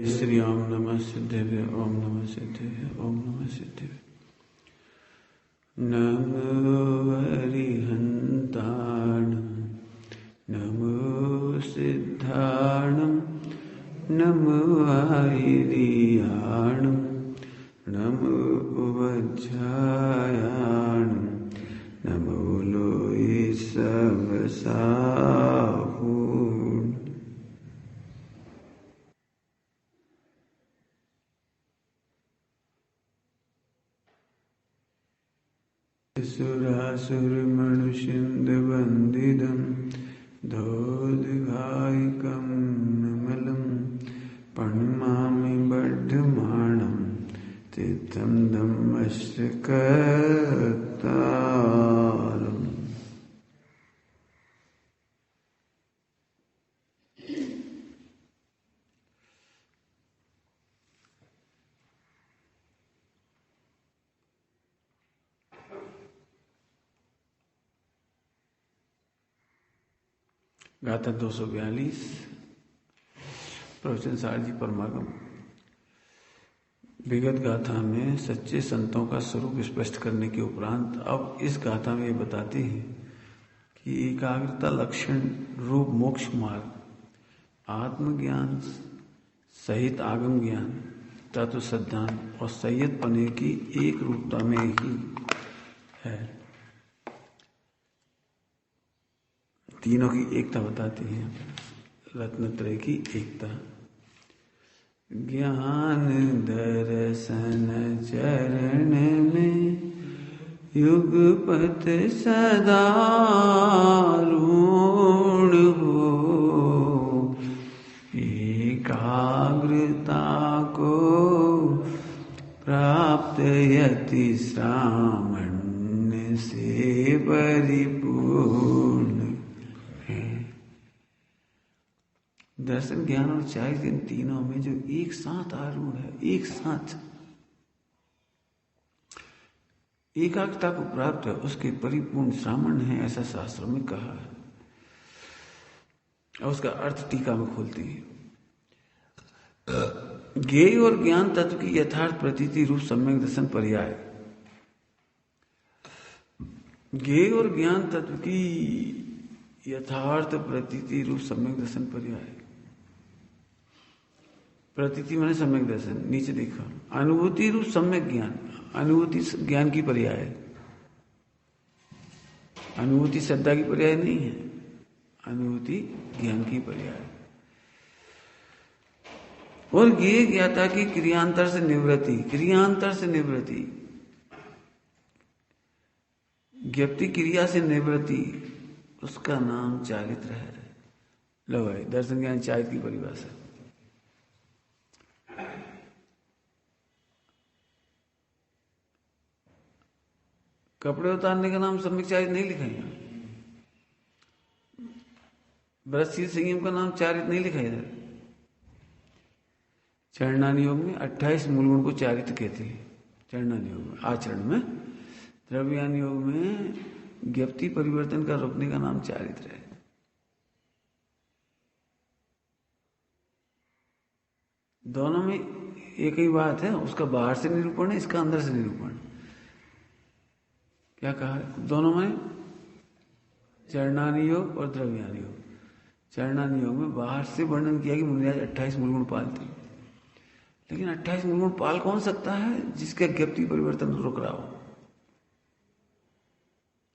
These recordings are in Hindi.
श्री ओम नमः सिद्धेभ्य ओम नमः सिद्धेभ्य ओम नमः सिद्धेभ्य। नमो अरिहन्ताणं नमो सिद्धाणं नमो आहिरियाणं नमो वज्रायाणं नमो लोये सवसाहून्। सुरासुरमनुष्यन्दवन्दितं धोदघायकं नमलं प्रणमामि वर्धमानं तीर्थं धम्मश्चक्रतारम्। गाथा 242 प्रवचन सार जी परमागम। विगत गाथा में सच्चे संतों का स्वरूप स्पष्ट करने के उपरांत अब इस गाथा में ये बताते हैं कि एकाग्रता लक्षण रूप मोक्ष मार्ग आत्मज्ञान सहित आगम ज्ञान तत्व सिद्धांत और संयत पने की एक रूपता में ही है। तीनों की एकता बताती है, रत्नत्रय की एकता। ज्ञान दर्शन चरण में युगपथ सदा रूढ़ हो, एकाग्रता को प्राप्त यति सामान्य से परिपूर्ण। दर्शन ज्ञान और चारित्र इन तीनों में जो एक साथ आरूढ़ है, एक साथ एकाग्रता को प्राप्त है, उसके परिपूर्ण सामान्य है, ऐसा शास्त्रों में कहा है। और उसका अर्थ टीका में खोलती है। ज्ञेय और ज्ञान तत्व की यथार्थ प्रतीति रूप सम्यक दर्शन पर्याय। ज्ञेय और ज्ञान तत्व की यथार्थ प्रतीति रूप सम्यक दर्शन पर्याय। प्रतीति माने सम्यक दर्शन, नीचे देखा। अनुभूति रूप सम्यक ज्ञान, अनुभूति ज्ञान की पर्याय। अनुभूति श्रद्धा की पर्याय नहीं है, अनुभूति ज्ञान की पर्याय। और ज्ञेय ज्ञाता की क्रियांतर से निवृत्ति, क्रियांतर से निवृत्ति, ज्ञप्ति क्रिया से निवृत्ति, उसका नाम चारित्र है। लो भाई, दर्शन ज्ञान चारित्र की परिभाषा। कपड़े उतारने का नाम सम्यक चारित्र नहीं लिखा है। ब्रह्मशील संयम का नाम चारित्र नहीं लिखा इधर। चरणानि योग में 28 मूल गुण को चारित्र कहते हैं। चरणानि योग में, आचरण में। द्रव्यान योग में ज्ञप्ति परिवर्तन का रोकने का नाम चारित्र है। दोनों में एक ही बात है, उसका बाहर से निरूपण है, इसका अंदर से निरूपण। क्या कहा है दोनों में? चरणानि योग और द्रव्यान योग। चरणानि योग में बाहर से वर्णन किया कि मुनिराज 28 मूल गुण पालते, लेकिन 28 मूल गुण पाल कौन सकता है जिसका ज्ञप्ति परिवर्तन रुक रहा हो।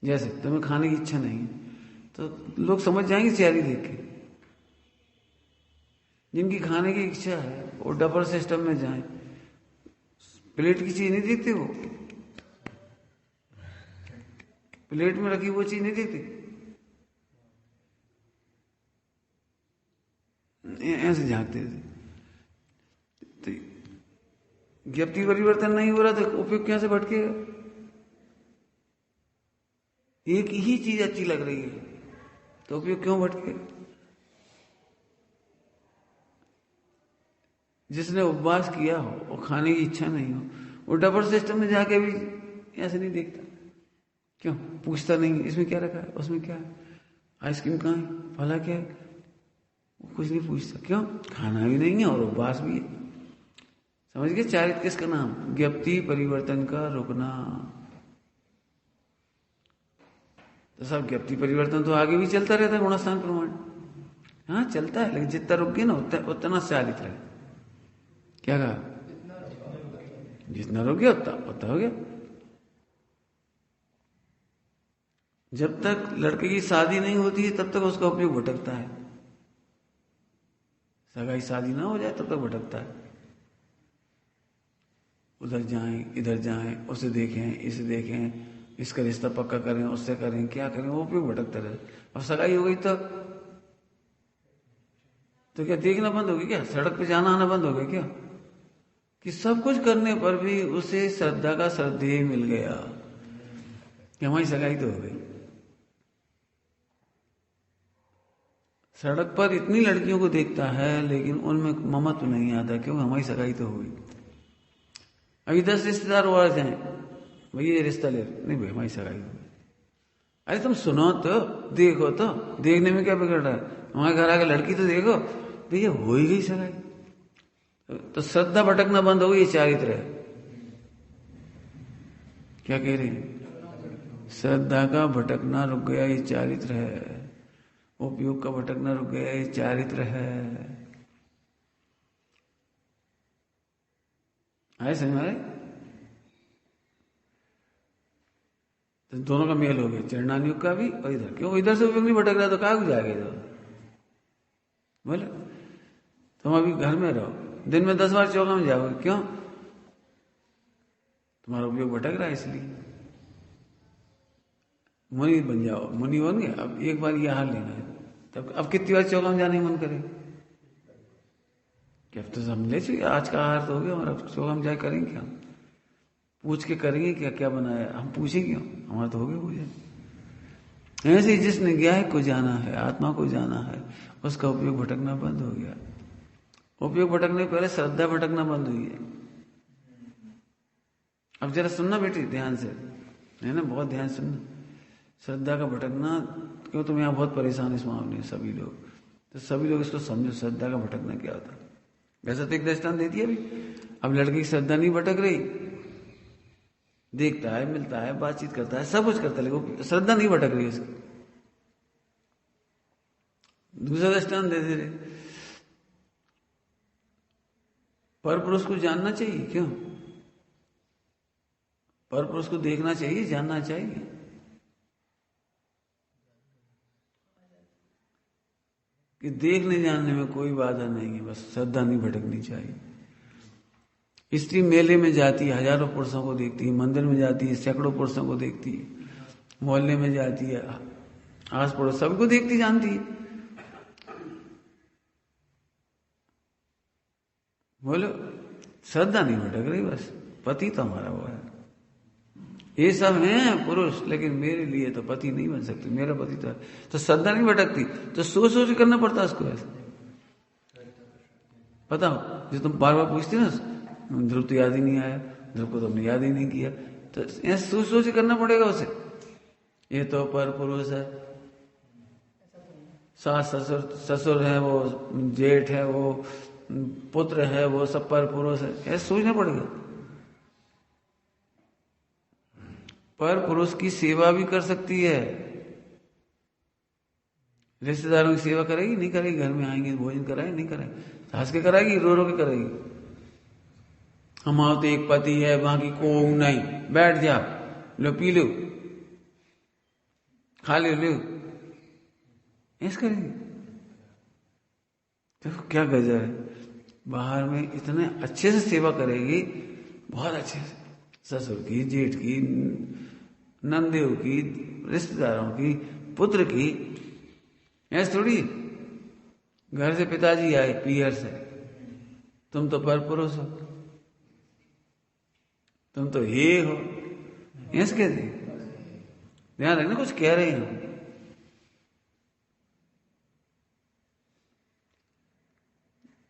जैसे तुम्हें खाने की इच्छा नहीं तो लोग समझ जाएंगे चेहरे देख के। जिनकी खाने की इच्छा है वो डबल सिस्टम में जाए, प्लेट की चीज नहीं देखते, वो प्लेट में रखी वो चीज नहीं देखती, ऐसे झांकते थे। तो ज्ञप्ति परिवर्तन नहीं हो रहा तो उपयोग कैसे भटकेगा? एक ही चीज अच्छी लग रही है तो उपयोग क्यों भटकेगा? जिसने उपवास किया हो और खाने की इच्छा नहीं हो, वो डबल सिस्टम में जाके भी ऐसे नहीं देखता। क्यों? पूछता नहीं इसमें क्या रखा है, उसमें क्या है, आइसक्रीम कहाँ है, फला क्या है। कुछ नहीं पूछता, क्यों? खाना भी नहीं है और उपवास भी है। समझ गए चारित्र किसका नाम? ज्ञप्ति परिवर्तन का रुकना। तो सब ज्ञप्ति परिवर्तन तो आगे भी चलता रहता है, गुणस्थान प्रमाण। हाँ चलता है, लेकिन जितना रुक गया ना उतना चारित्र है। क्या कहा? जितना रुक गया उतना हो गया। जब तक लड़के की शादी नहीं होती है तब तक उसका उपयोग भटकता है। सगाई शादी ना हो जाए तब तक भटकता है। उधर जाएं, इधर जाएं, उसे देखें, इसे देखें, इसका रिश्ता पक्का करें, उससे करें, क्या करें, वो उपयोग भटकता रहे। अब सगाई हो गई तो क्या देखना बंद हो गया? क्या सड़क पे जाना आना बंद हो गया क्या? कि सब कुछ करने पर भी उसे श्रद्धा का श्रद्धेय मिल गया कि हमारी सगाई तो हो गई। सड़क पर इतनी लड़कियों को देखता है लेकिन उनमें ममत्व नहीं आता, क्यों? हमारी सगाई तो हो गई। अभी 10 रिश्तेदार और जाए, भैया ये रिश्ता ले, नहीं भाई हमारी सगाई हो गई। अरे तुम सुनो तो, देखो तो, देखने में क्या बिगड़ रहा है? हमारे घर आके लड़की तो देखो, भैया हो ही गई सगाई। तो श्रद्धा भटकना बंद हो गई, ये चारित्र है। क्या कह रहे हैं? श्रद्धा का भटकना रुक गया, ये चारित्र है। उपयोग का भटकना रुक गया, ये चारित्र है। आए समझ में? तो दोनों का मेल हो गया, चरणान युग का भी और इधर। क्यों? इधर से उपयोग नहीं भटक रहा तो कहाँ को जाएगा इधर? बोले तुम अभी घर में रहो, दिन में 10 बार चौका में जाओगे, क्यों? तुम्हारा उपयोग भटक रहा है इसलिए। मुनि बन जाओ, मुनि बन गए, अब एक बार ये हाल लेना है, तब अब कितनी बार चौका में जाने मन करे? क्या तो समझे चाहिए, आज का आहार तो हो गया हमारा, चौका में जाए करेंगे क्या? पूछ के करेंगे क्या क्या बनाया? हम पूछेंगे क्यों? हमारा तो हो गया भोजन। ऐसे जिसने ज्ञान को जाना है, आत्मा को जाना है, उसका उपयोग भटकना बंद हो गया। उपयोग भटकने पहले श्रद्धा भटकना बंद हुई है। अब जरा सुनना बेटी ध्यान से, है ना, बहुत ध्यान सुनना। श्रद्धा का भटकना, क्यों तुम यहाँ बहुत परेशान इस मामले में सभी लोग, तो सभी लोग इसको समझो श्रद्धा का भटकना क्या होता है। वैसा तो एक दृष्टांत दे दिया अभी। अब लड़की की श्रद्धा नहीं भटक रही, देखता है, मिलता है, बातचीत करता है, सब कुछ करता है, लेकिन श्रद्धा नहीं भटक रही उसकी। दूसरा दृष्टांत दे दे रहे, पर पुरुष को जानना चाहिए, क्यों? पर पुरुष को देखना चाहिए, जानना चाहिए। कि देखने जानने में कोई बाधा नहीं है, बस श्रद्धा नहीं भटकनी चाहिए। स्त्री मेले में जाती है, हजारों पुरुषों को देखती है, मंदिर में जाती है, सैकड़ों पुरुषों को देखती है, मोहल्ले में जाती है, आस पड़ोस सबको देखती जानती है। बोलो श्रद्धा नहीं भटक रही, बस पति तो हमारा वो है। ये सब हैं पुरुष, लेकिन मेरे लिए तो पति नहीं बन सकते, मेरा पति तो श्रद्धा नहीं भटकती। तो सोच सोच करना पड़ता है उसको। ऐसा पता हो, जो तुम बार बार पूछती ना, ध्रुव तो याद ही नहीं आया, ध्रुव को तुमने याद ही नहीं किया, तो ऐसा सोच सोच करना पड़ेगा उसे। ये तो पर पुरुष है, सास ससुर है, वो जेठ है, वो पुत्र है, वो सब पर पुरुष है, ऐसा सोचना पड़ेगा। पर पुरुष की सेवा भी कर सकती है। रिश्तेदारों की सेवा करेगी? नहीं करेगी। घर में आएंगे भोजन कराएगी? नहीं कराएगी। हंस के कराएगी, रो रो के कराएगी। हमारा तो एक पति है, बाकी को नहीं, बैठ जा, लो पी लो, खा लो, ऐसा करेगी? देखो क्या गजब है। बाहर में इतने अच्छे से सेवा करेगी, बहुत अच्छे से, ससुर की, जेठ की, नंदेव की, रिश्तेदारों की, पुत्र की। ऐसे थोड़ी घर से पिताजी आए पीहर से, तुम तो पर पुरुष हो, तुम तो ये हो, ऐसे कैसे? ध्यान रखना, कुछ कह रहे हैं।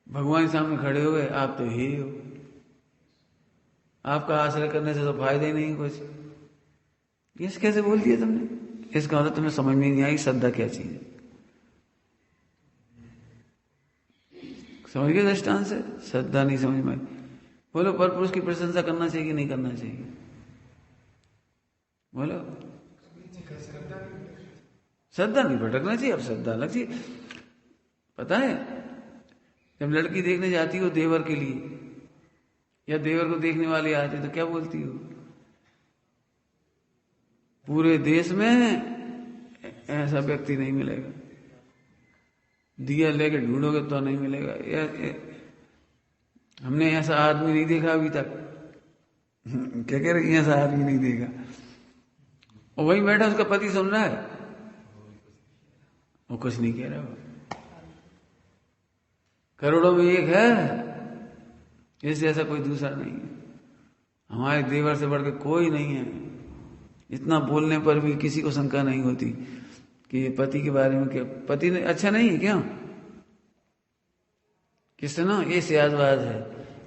भगवान सामने खड़े हुए, आप तो ही हो, आपका आश्रय करने से तो फायदा ही नहीं कुछ। ये कैसे बोल दिया तुमने? इसका मतलब तुम्हें समझ में नहीं आई श्रद्धा क्या चीज है। समझ गए दृष्टांत से? श्रद्धा नहीं समझ में? बोलो पर पुरुष की प्रशंसा करना चाहिए कि नहीं करना चाहिए? बोलो। श्रद्धा नहीं भटकना चाहिए। अब श्रद्धा अलग चीज। पता है जब लड़की देखने जाती हो देवर के लिए या देवर को देखने वाले आते तो क्या बोलती हो? पूरे देश में ऐसा व्यक्ति नहीं मिलेगा, दिया लेके ढूंढोगे तो नहीं मिलेगा। हमने ऐसा आदमी नहीं देखा अभी तक। क्या कह रही? ऐसा आदमी नहीं देखा। और वही बैठा उसका पति सुन रहा है, वो कुछ नहीं कह रहा। करोड़ों में एक है, इससे ऐसा कोई दूसरा नहीं है। हमारे देवर से बढ़कर कोई नहीं है। इतना बोलने पर भी किसी को शंका नहीं होती कि ये पति के बारे में क्या, पति ने अच्छा नहीं है क्या? किससे ना, ये स्यादवाद है।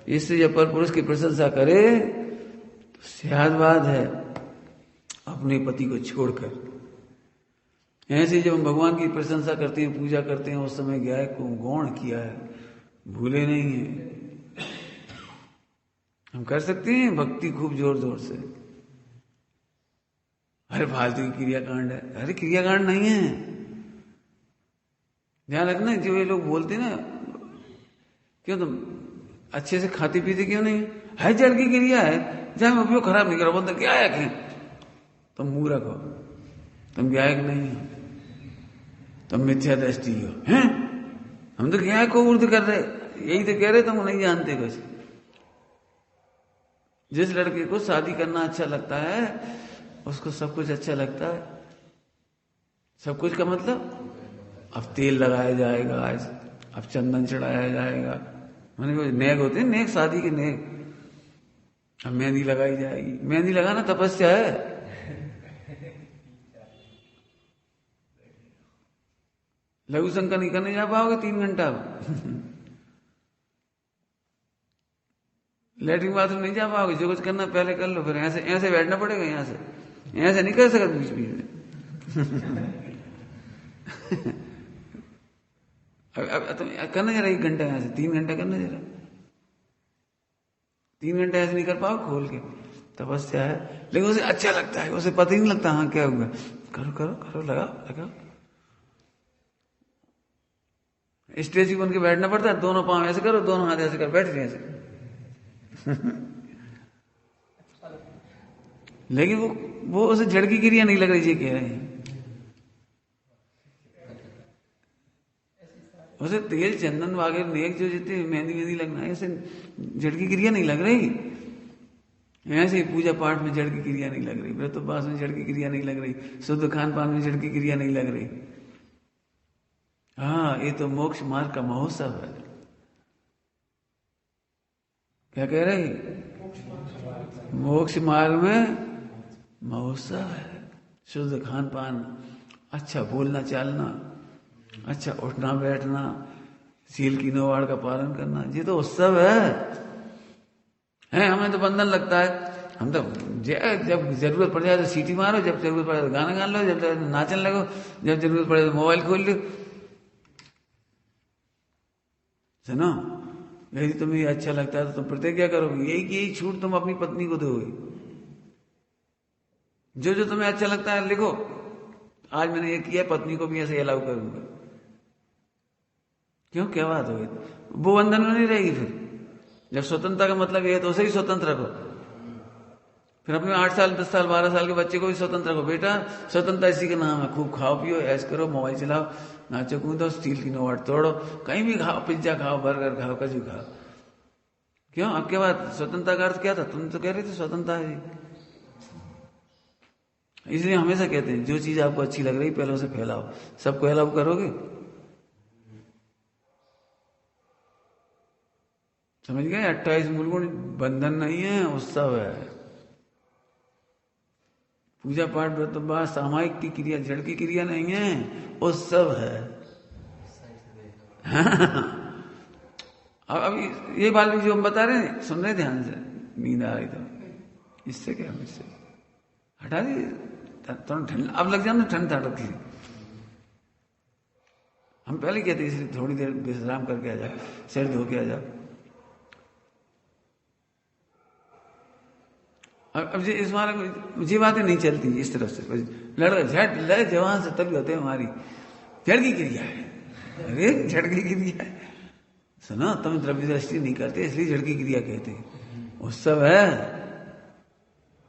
इससे जब पर पुरुष की प्रशंसा करे तो स्यादवाद है अपने पति को छोड़कर। ऐसे जब हम भगवान की प्रशंसा करते हैं, पूजा करते हैं, उस समय गाय को गौण किया है, भूले नहीं है। हम कर सकते हैं भक्ति खूब जोर जोर से। अरे फालतू की क्रियाकांड है। अरे क्रियाकांड नहीं है। ध्यान रखना, जो ये लोग बोलते हैं ना, क्यों तुम अच्छे से खाते पीते क्यों नहीं है? जड़ की क्रिया है, जहां मैं उपयोग खराब नहीं करो। बोलते गायक है, तुम मूर्ख हो, तुम गायक नहीं हो, तुम मिथ्या दृष्टि हो। हैं? हम तो गायक को उर्द कर रहे, यही तो कह रहे, तुम नहीं जानते कुछ। जिस लड़के को शादी करना अच्छा लगता है उसको सब कुछ अच्छा लगता है। सब कुछ का मतलब, अब तेल लगाया जाएगा, आज अब चंदन चढ़ाया जाएगा, मैंने नेक होते हैं, नेक शादी के नेक। अब मेहंदी लगाई जाएगी। मेहंदी लगाना तपस्या है। लघु शंकर नहीं करने जा पाओगे 3 घंटा। लैट्रिन बाथरूम नहीं जा पाओगे। जो कुछ करना पहले कर लो, फिर ऐसे ऐसे बैठना पड़ेगा। यहाँ से ऐसे नहीं कर सकते बीच बीच में। अब तुम करना जरा 1 घंटा, यहाँ से 3 घंटा करना जरा। 3 घंटे ऐसे नहीं कर पाओ खोल के। तपस्या है, लेकिन उसे अच्छा लगता है, उसे पता ही नहीं लगता हाँ क्या हुआ। करो करो करो, लगाओ लगाओ। स्टेज बन के बैठना पड़ता है। दोनों पांव ऐसे करो, दोनों हाथ ऐसे कर, बैठ रहे ऐसे। लेकिन वो उसे जड़ की क्रिया नहीं लग रही है, कह रहे हैं। उसे तेल चंदन वगैरह नेक जो जितने मेहंदी मेहंदी लगना है, ऐसे जड़ की क्रिया नहीं लग रही। ऐसे पूजा पाठ में जड़ की क्रिया नहीं लग रही, व्रतोपवास में जड़ की क्रिया नहीं लग रही, शुद्ध खान पान में जड़ की क्रिया नहीं लग रही। हाँ, ये तो मोक्ष मार्ग का महोत्सव है। क्या कह रहे? मोक्ष मार्ग में महोत्सव है। शुद्ध खान पान, अच्छा बोलना चालना, अच्छा उठना बैठना, सील की नौवाड़ का पालन करना, ये तो उत्सव है। हमें तो बंधन लगता है। हम तो जब जरूरत पड़ जाए तो सीटी मारो, जब जरूरत पड़े तो गाना गा लो, जब नाचने लगो, जब जरूरत पड़े तो मोबाइल खोल लो। सुनो, यदि तुम्हें अच्छा लगता है तो तुम प्रतिज्ञा करोगे, यही छूट तुम अपनी पत्नी को दोगे। जो जो तुम्हें अच्छा लगता है लिखो, आज मैंने ये किया, पत्नी को भी ऐसे अलाउ करूंगा। क्यों, क्या बात हो गई? वो बंधन में नहीं रहेगी। फिर जब स्वतंत्रता का मतलब ये है तो उसे ही स्वतंत्र रखो। फिर अपने 8 साल 10 साल 12 साल के बच्चे को भी स्वतंत्र रखो। बेटा स्वतंत्रता इसी का नाम है, खूब खाओ पियो, ऐश करो, मोबाइल चलाओ, नाचो कूदो, स्टील की नौवाड़ तोड़ो, कहीं भी खाओ, पिज्जा खाओ, बर्गर खाओ, कजू खाओ। क्यों, अब क्या बात? स्वतंत्रता का अर्थ क्या था? तुम तो कह रहे थे स्वतंत्रता है। इसलिए हमेशा कहते हैं जो चीज आपको अच्छी लग रही पहले उसे फैलाओ। सबको अलाउ करोगे? समझ गए? 28 मूलगुण बंधन नहीं है, उत्सव है। पूजा पाठ व्रतोपवास सामायिक की क्रिया, जड़ की क्रिया नहीं है, उत्सव है। अब ये बात जो हम बता रहे हैं, सुन रहे ध्यान से, नींद आ रही तो इससे क्या, इससे हटा दी। थोड़ा ठंड अब लग जाए ना, ठंड था रखी। हम पहले कहते इसलिए थोड़ी देर विश्राम करके आ जाओ, सिर धो के आ जाओ। अब इस बारे में ये बातें नहीं चलती इस तरफ से। लड़का झट लड़े जवान से तभी होते हमारी जड़ की क्रिया है। अरे जड़ की क्रिया है, सुनो तुम द्रव्य दृष्टि नहीं करते इसलिए जड़ की क्रिया कहते हैं। उत्सव है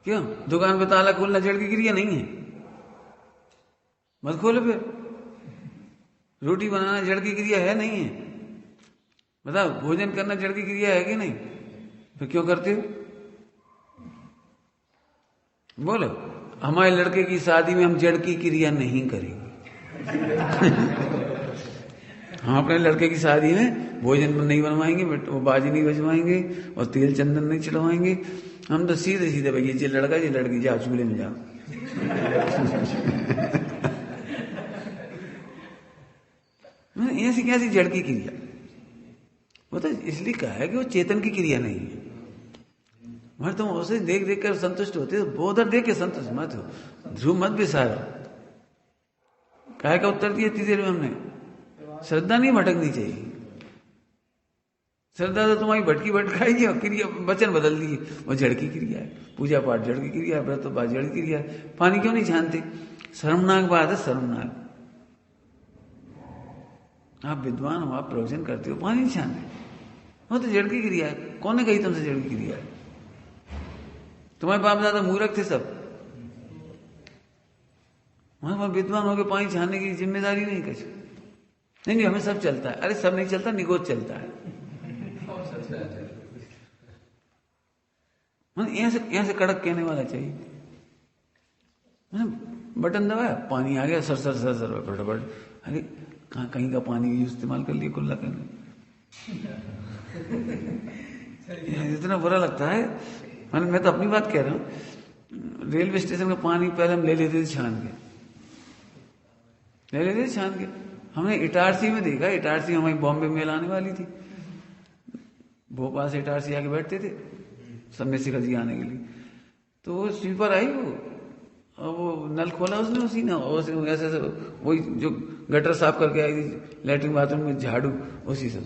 क्यों? दुकान पे ताला खोलना जड़ की क्रिया नहीं है? मत खोलो फिर। रोटी बनाना जड़ की क्रिया है नहीं है? बताओ, भोजन करना जड़ की क्रिया है कि नहीं? फिर क्यों करते हो? बोलो। हमारे लड़के की शादी में हम जड़ की क्रिया नहीं करेंगे। हम अपने लड़के की शादी में भोजन नहीं बनवाएंगे, वो बाजी नहीं बजवाएंगे और तेल चंदन नहीं चढ़वाएंगे। हम तो सीधे सीधे भैया ये लड़का ये लड़की जाओ चूल्हे में जाओ। ऐसी कैसी जड़ की क्रिया? वो तो इसलिए कहा है कि वो चेतन की क्रिया नहीं है। मगर तुम उसे देख देख कर संतुष्ट होते हो, वो उधर देख के संतुष्ट मत हो, ध्रुव मत बिसारो। काय का उत्तर दिया इतनी देर में हमने? श्रद्धा नहीं भटकनी चाहिए। श्रद्धा तो तुम्हारी भटकी भटकाएगी और क्रिया वचन बदल दिए। वो जड़ की क्रिया है, पूजा पाठ जड़ की क्रिया है, व्रत तो जड़ की क्रिया है। पानी क्यों नहीं छानते? शर्मनाक बात है, शर्मनाक। आप विद्वान हो, आप प्रवचन करते हो, पानी नहीं छानते, वो तो जड़ की क्रिया है। कौन ने कही तुमसे जड़ की क्रिया है? तुम्हारे बाप दादा मूर्ख थे सब। वहां विद्वान हो गए, पानी छानने की जिम्मेदारी नहीं कुछ। नहीं हमें सब चलता है। अरे सब नहीं चलता, निगोद चलता है। यहां से कड़क कहने वाला चाहिए। बटन दबाया, पानी आ गया, सर सर सर सर फटाफट। अरे कहीं का पानी इस्तेमाल कर लिया कुल्ला करने। इतना बुरा लगता है। मैं तो अपनी बात कह रहा हूँ। रेलवे स्टेशन का पानी पहले हम ले लेते थे छान के, ले लेते थे छान के। हमने इटारसी में देखा, इटारसी हमारी बॉम्बे मेल आने वाली थी, भोपाल से इटारसी आके बैठते थे चंद्रशेखर जी आने के लिए। तो वो स्वीपर आई, वो वो नल खोला उसने, उसी ने ऐसे वही जो गटर साफ करके आई थी लैट्रिन बाथरूम में, झाड़ू उसी से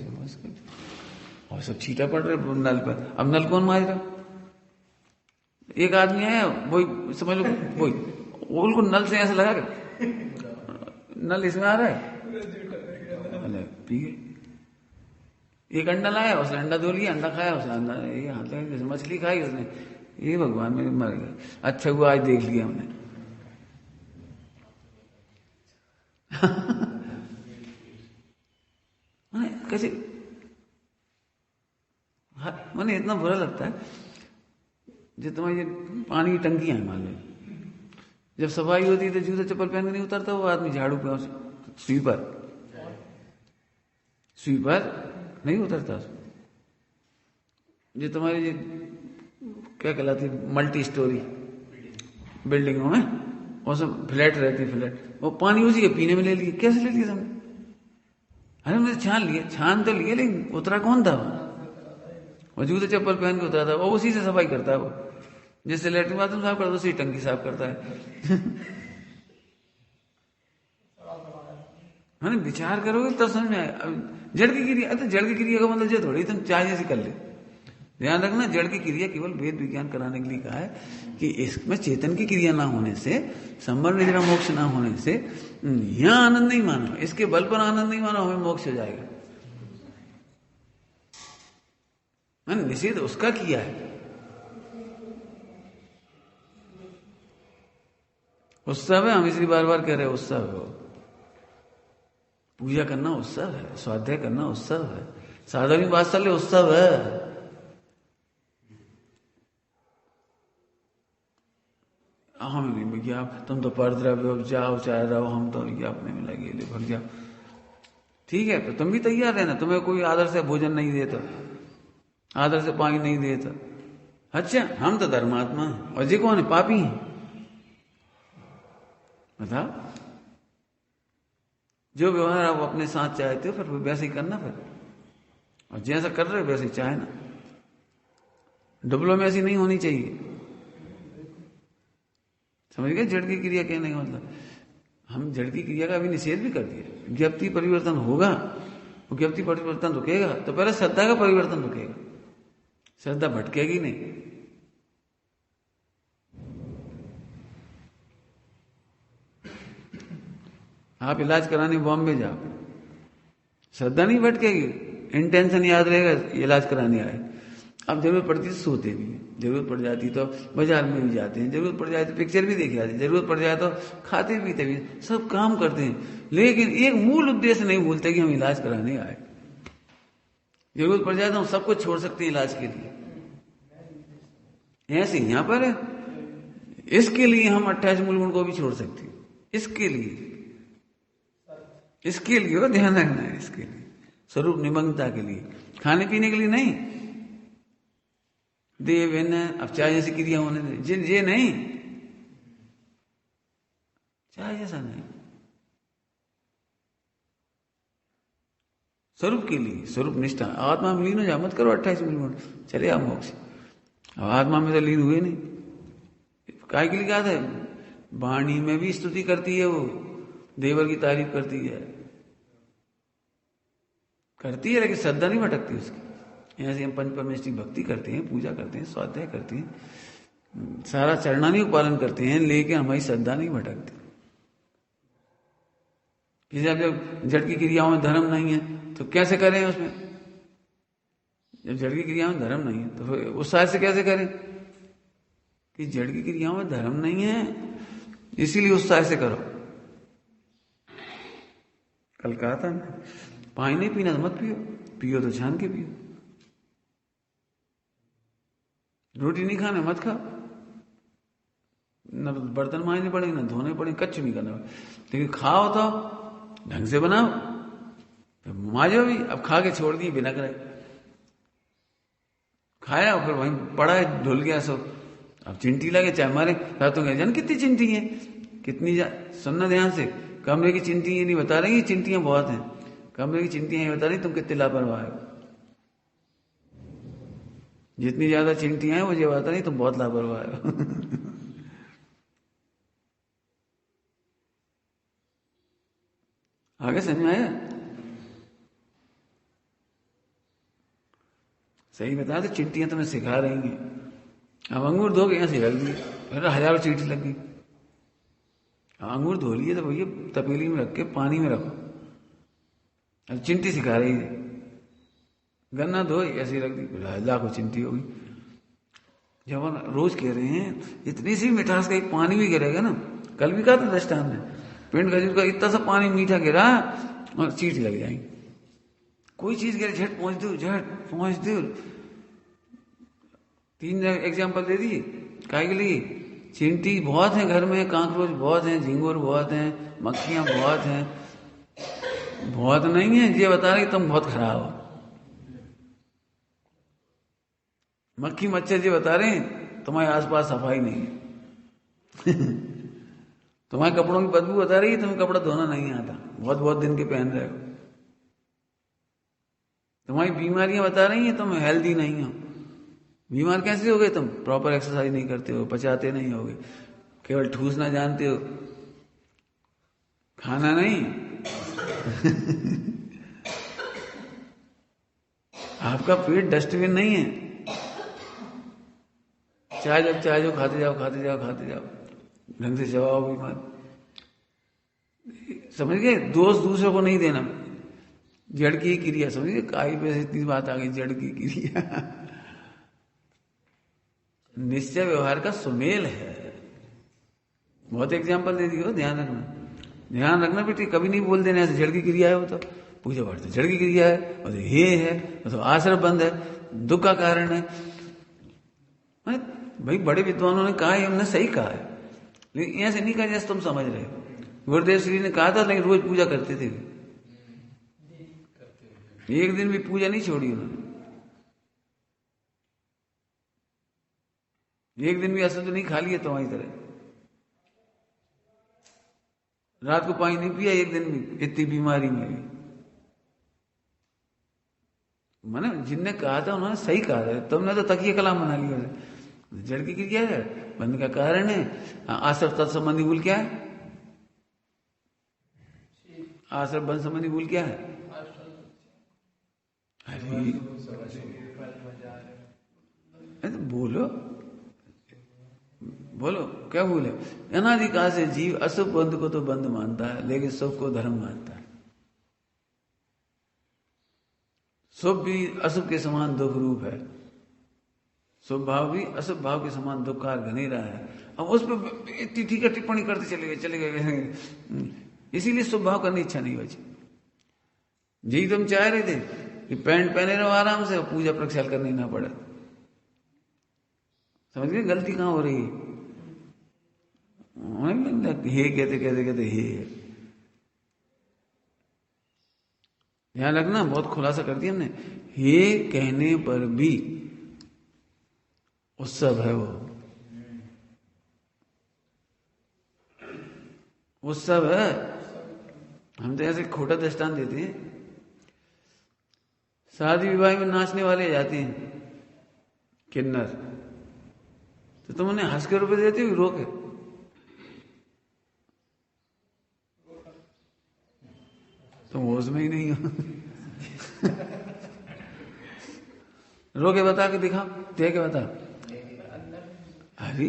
और सब छीटा पड़ रहे नल पर। अब नल कौन मार रहा? एक आदमी आया, वही समझ लो, वही उनको नल से ऐसे लगा के, नल इसमें आ रहा है, पी गए। एक अंडा लाया, उसने अंडा धो लिया, अंडा खाया, उसने अंडा ये हाथ लगा, जैसे मछली खाई उसने, ये भगवान में मर गया। अच्छा हुआ आज देख लिया हमने। कैसे मैंने इतना बुरा लगता है। जो तुम्हारी ये पानी की टंकियां हैं, मान लो, जब सफाई होती है तो जूते चप्पल पहन के नहीं उतरता वो आदमी, झाड़ू पे स्वीपर नहीं उतरता। जो तुम्हारी ये क्या कहलाती मल्टी स्टोरी बिल्डिंगों में, और सब फ्लैट रहती, फ्लैट, वो पानी उसी के पीने में ले लिए। कैसे ले लिया तुमने? अरे हमने छान लिए, छान तो लिए, लेकिन उतरा कौन था? वो जूते चप्पल पहन के उतरा था, वो उसी से सफाई करता है। वो जैसे लैट्रिन बाथरूम साफ करता है उसी टंकी साफ करता है। मैंने विचार करोगे तब समझ में आया। जड़ की क्रिया, तो जड़ की क्रिया का मतलब जो थोड़ी तुम चाहे जैसे कर ले। ध्यान रखना, जड़ की क्रिया केवल वेद विज्ञान कराने के लिए कहा है कि इसमें चेतन की क्रिया ना होने से, संबर निद्रा मोक्ष ना होने से यहां आनंद नहीं मानो, इसके बल पर आनंद नहीं मानो, हमें मोक्ष हो जाएगा। मैंने निषेध उसका किया है। उत्सव है, हम इसलिए बार बार कह रहे हैं उत्सव है। पूजा करना उत्सव है, स्वाध्याय करना उत्सव है, साधवी वात्सल्य उत्सव है। हम नहीं भैया, तुम तो परद्रव्य जाओ चाहे रहो, हम तो ये अपने में लगे ले भग जाओ। ठीक है, तो तुम भी तैयार रहना। तुम्हें कोई आदर से भोजन नहीं देता, आदर से पानी नहीं देता, अच्छा हम तो धर्मात्मा हैं, और जी कौन है? पापी हैं। बताओ, जो व्यवहार आप अपने साथ चाहते हो फिर वैसे ही करना, फिर और जैसा कर रहे हो वैसे ही चाहे ना। डिप्लोमेसी नहीं होनी चाहिए, समझ गए? जड़ की क्रिया कहने का मतलब हम जड़ की क्रिया का भी निषेध भी कर दिया। ज्ञप्ति परिवर्तन होगा, वो ज्ञप्ति परिवर्तन रुकेगा तो पहले श्रद्धा का परिवर्तन रुकेगा, श्रद्धा भटकेगी नहीं। आप इलाज कराने बॉम्बे जाओ, श्रद्धा नहीं भटकेगी, इंटेंशन याद रहेगा इलाज कराने आए। अब जरूरत पड़ती है सोते भी, जरूरत पड़ जाती तो बाजार में भी जाते हैं, जरूरत पड़ जाए तो पिक्चर भी देखे जाते हैं, जरूरत पड़ जाए तो खाते पीते भी, सब काम करते हैं, लेकिन एक मूल उद्देश्य नहीं भूलते कि हम इलाज कराने आए। जरूरत पड़ जाए तो हम सब कुछ छोड़ सकते हैं इलाज के लिए। ऐसे यहां पर है, इसके लिए हम 28 मूल गुण को भी छोड़ सकते हैं, इसके लिए वो ध्यान रखना है, इसके लिए स्वरूप निमग्नता के लिए, खाने पीने के लिए नहीं। देव अब चाय जैसी क्रिया होने दे, ये नहीं, चाय जैसा नहीं, स्वरूप के लिए, स्वरूप निष्ठा। आत्मा में लीन हो जा, मत करो 28 मिनट, चले आप मोक्ष। अब आत्मा में तो लीन हुए नहीं, काय के लिए कहा था? वाणी में भी स्तुति करती है, वो देवर की तारीफ करती है लेकिन श्रद्धा नहीं भटकती उसकी। ऐसे हम पंच परमेश्वरी भक्ति करते हैं, पूजा करते हैं, स्वाध्याय करते हैं, सारा चरणानी पालन करते हैं, लेकिन हमारी श्रद्धा नहीं भटकती। जब जड़ की क्रियाओं में धर्म नहीं है तो कैसे करें उसमें? जब जड़ की क्रियाओं में धर्म नहीं है तो फिर उत्साह से कैसे करें? कि जड़ की क्रियाओं में धर्म नहीं है, इसीलिए उत्साह से करो। कल कहा था ना, पानी नहीं पीना तो मत पियो, पियो तो छान के पियो। रोटी नहीं खाना मत खाओ, न बर्तन मांजने पड़ेंगे, न धोने पड़ेंगे, कुछ नहीं करना, लेकिन खाओ तो ढंग से बनाओ, तो मांजो भी। अब खा के छोड़ दिए बिना करे, खाया फिर वहीं पड़ा है, धुल गया सो। अब चिंटी लगे चाहे मारे, रातों के जन कितनी चिंटी है, कितनी सुनना ध्यान से। कमरे की चिंटी ये नहीं बता रही, चिंटियां बहुत हैं, कमरे की चिंटियां ये बता रही तुम कितने लापरवाह हो। जितनी ज्यादा चिंटियां हैं वो ये बता रही तुम बहुत लापरवाह हो। आगे समझ में आया? सही बताया तो चिंटियां तुम्हें सिखा रही हैं। अब अंगूर धो के यहां से रख दी, फिर हजारों चींटी लग गई। अंगूर धो लिए तो भैया तपेली में रख के पानी में रखो, अब चिंटी सिखा रही है। गन्ना धो ऐसे रख दी, लाखों चिंटी होगी। जब हम रोज कह रहे हैं इतनी सी मिठास का एक पानी भी गिरेगा ना, कल भी कहा था दृष्टांत में, पिंड खजूर का इतना सा पानी मीठा गिरा और चींटी लग जाएंगी। कोई चीज गिरे झट पहुंच दो। 3 एग्जाम्पल दे दिए, काय के लिए? चिंटी बहुत हैं घर में, कांकरोच बहुत हैं, झिंगुर बहुत हैं, मक्खियां बहुत हैं। बहुत नहीं है ये बता रही तुम बहुत खराब हो। मक्खी मच्छर ये बता रहे हैं तुम्हारे आसपास सफाई नहीं है। तुम्हारे कपड़ों की बदबू बता रही है तुम्हें कपड़ा धोना नहीं आता, बहुत दिन के पहन रहे हो। तुम्हारी बीमारियां बता रही हैं तुम हेल्दी नहीं हो। बीमार कैसे हो गए तुम? प्रॉपर एक्सरसाइज नहीं करते हो, पचाते नहीं होगे, केवल ठूसना जानते हो, खाना नहीं। आपका पेट डस्टबिन नहीं है। चाय जो खाते जाओ, ढंग से चबाओ भी मत। समझ गए? दोष दूसरों को नहीं देना, जड़ की क्रिया। समझ गए? काई पे इतनी बात आ गई, जड़ की क्रिया। निश्चय व्यवहार का सुमेल है। बहुत एग्जाम्पल दे दिए, ध्यान रखना बेटी, कभी नहीं बोल देना ऐसे जड़ की क्रिया है वो तो पूजा पाठ तो जड़ की क्रिया है, और तो ये है, और तो आश्रम बंद है, दुख का कारण है। भाई बड़े विद्वानों ने कहा है, हमने सही कहा है, लेकिन ऐसे नहीं कहा जैसे तुम समझ रहे हो। गुरुदेव श्री ने कहा था, लेकिन रोज पूजा करते थे, एक दिन भी पूजा नहीं छोड़ी उन्होंने। एक दिन भी असद नहीं खा लिया तुम्हारी तरह, रात को पानी नहीं पिया एक दिन भी, इतनी बीमारी में भी। मैंने जिनने कहा था उन्होंने सही कहा था, तुमने तो तकिया कलाम बना लिया। जड़ की क्रिया है, बंद का कारण है। आसर तत्संबंधी मूल क्या है? आश्रम बंध संबंधी मूल क्या है? अरे तो बोलो बोलो, क्या भूल है? अनादिकाल से जीव अशुभ बंध को तो बंध मानता है, लेकिन शुभ को धर्म मानता है। शुभ भी अशुभ के समान दुख रूप है, शुभ भाव भी अशुभ भाव के समान दुख का घनी रहा है। अब उस पर इतनी ठीक है टिप्पणी करते चले गए, इसीलिए शुभ भाव करने इच्छा नहीं बची। जी तुम चाह रहे थे कि पैंट पहने रहो आराम से, पूजा प्रक्षाल करनी ना पड़े। समझ गए गलती कहां हो रही है? हे कहते कहते कहते हे ध्यान रखना, बहुत खुलासा कर दिया हमने। हे कहने पर भी उत्सव है, वो उत्सव है। हम तो ऐसे खोटा दृष्टांत देते हैं, शादी विवाह में नाचने वाले जाते हैं किन्नर, तो तुम उन्हें हंस के रुपए देते हो रो के? तुम होश में ही नहीं हो। रो के बता के दिखा, दे के बता। अरे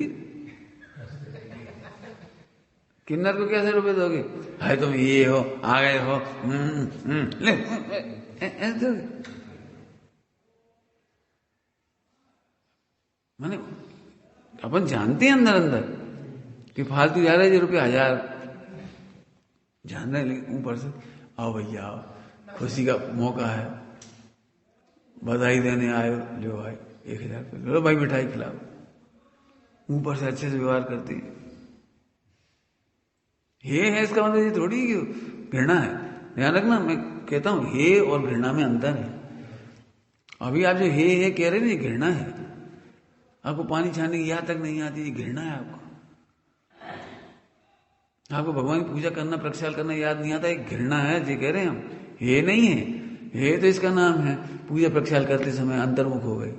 किन्नर को कैसे रुपए दोगे? हाय तुम ये हो, आ गए हो, ले ऐसे माने अपन जानते हैं अंदर अंदर कि फालतू जा रहे रुपये 1000 जान रहे, लेकिन ऊपर से आओ भैया आओ, खुशी का मौका है, बधाई देने आए, लो भाई 1000 रुपये, लो भाई मिठाई खिलाओ। ऊपर से अच्छे से व्यवहार करती है इसका मतलब ये थोड़ी घृणा है। ध्यान रखना, मैं कहता हूं हे और घृणा में अंतर है। अभी आप जो हे कह रहे हैं घृणा है। आपको पानी छाने की याद तक नहीं आती, घृणा है आपको। आपको भगवान की पूजा करना प्रक्षाल करना याद नहीं आता, एक घृणा है जी कह रहे हैं हम। हे नहीं है, हे तो इसका नाम है पूजा प्रक्षाल करते समय अंतर्मुख हो गई।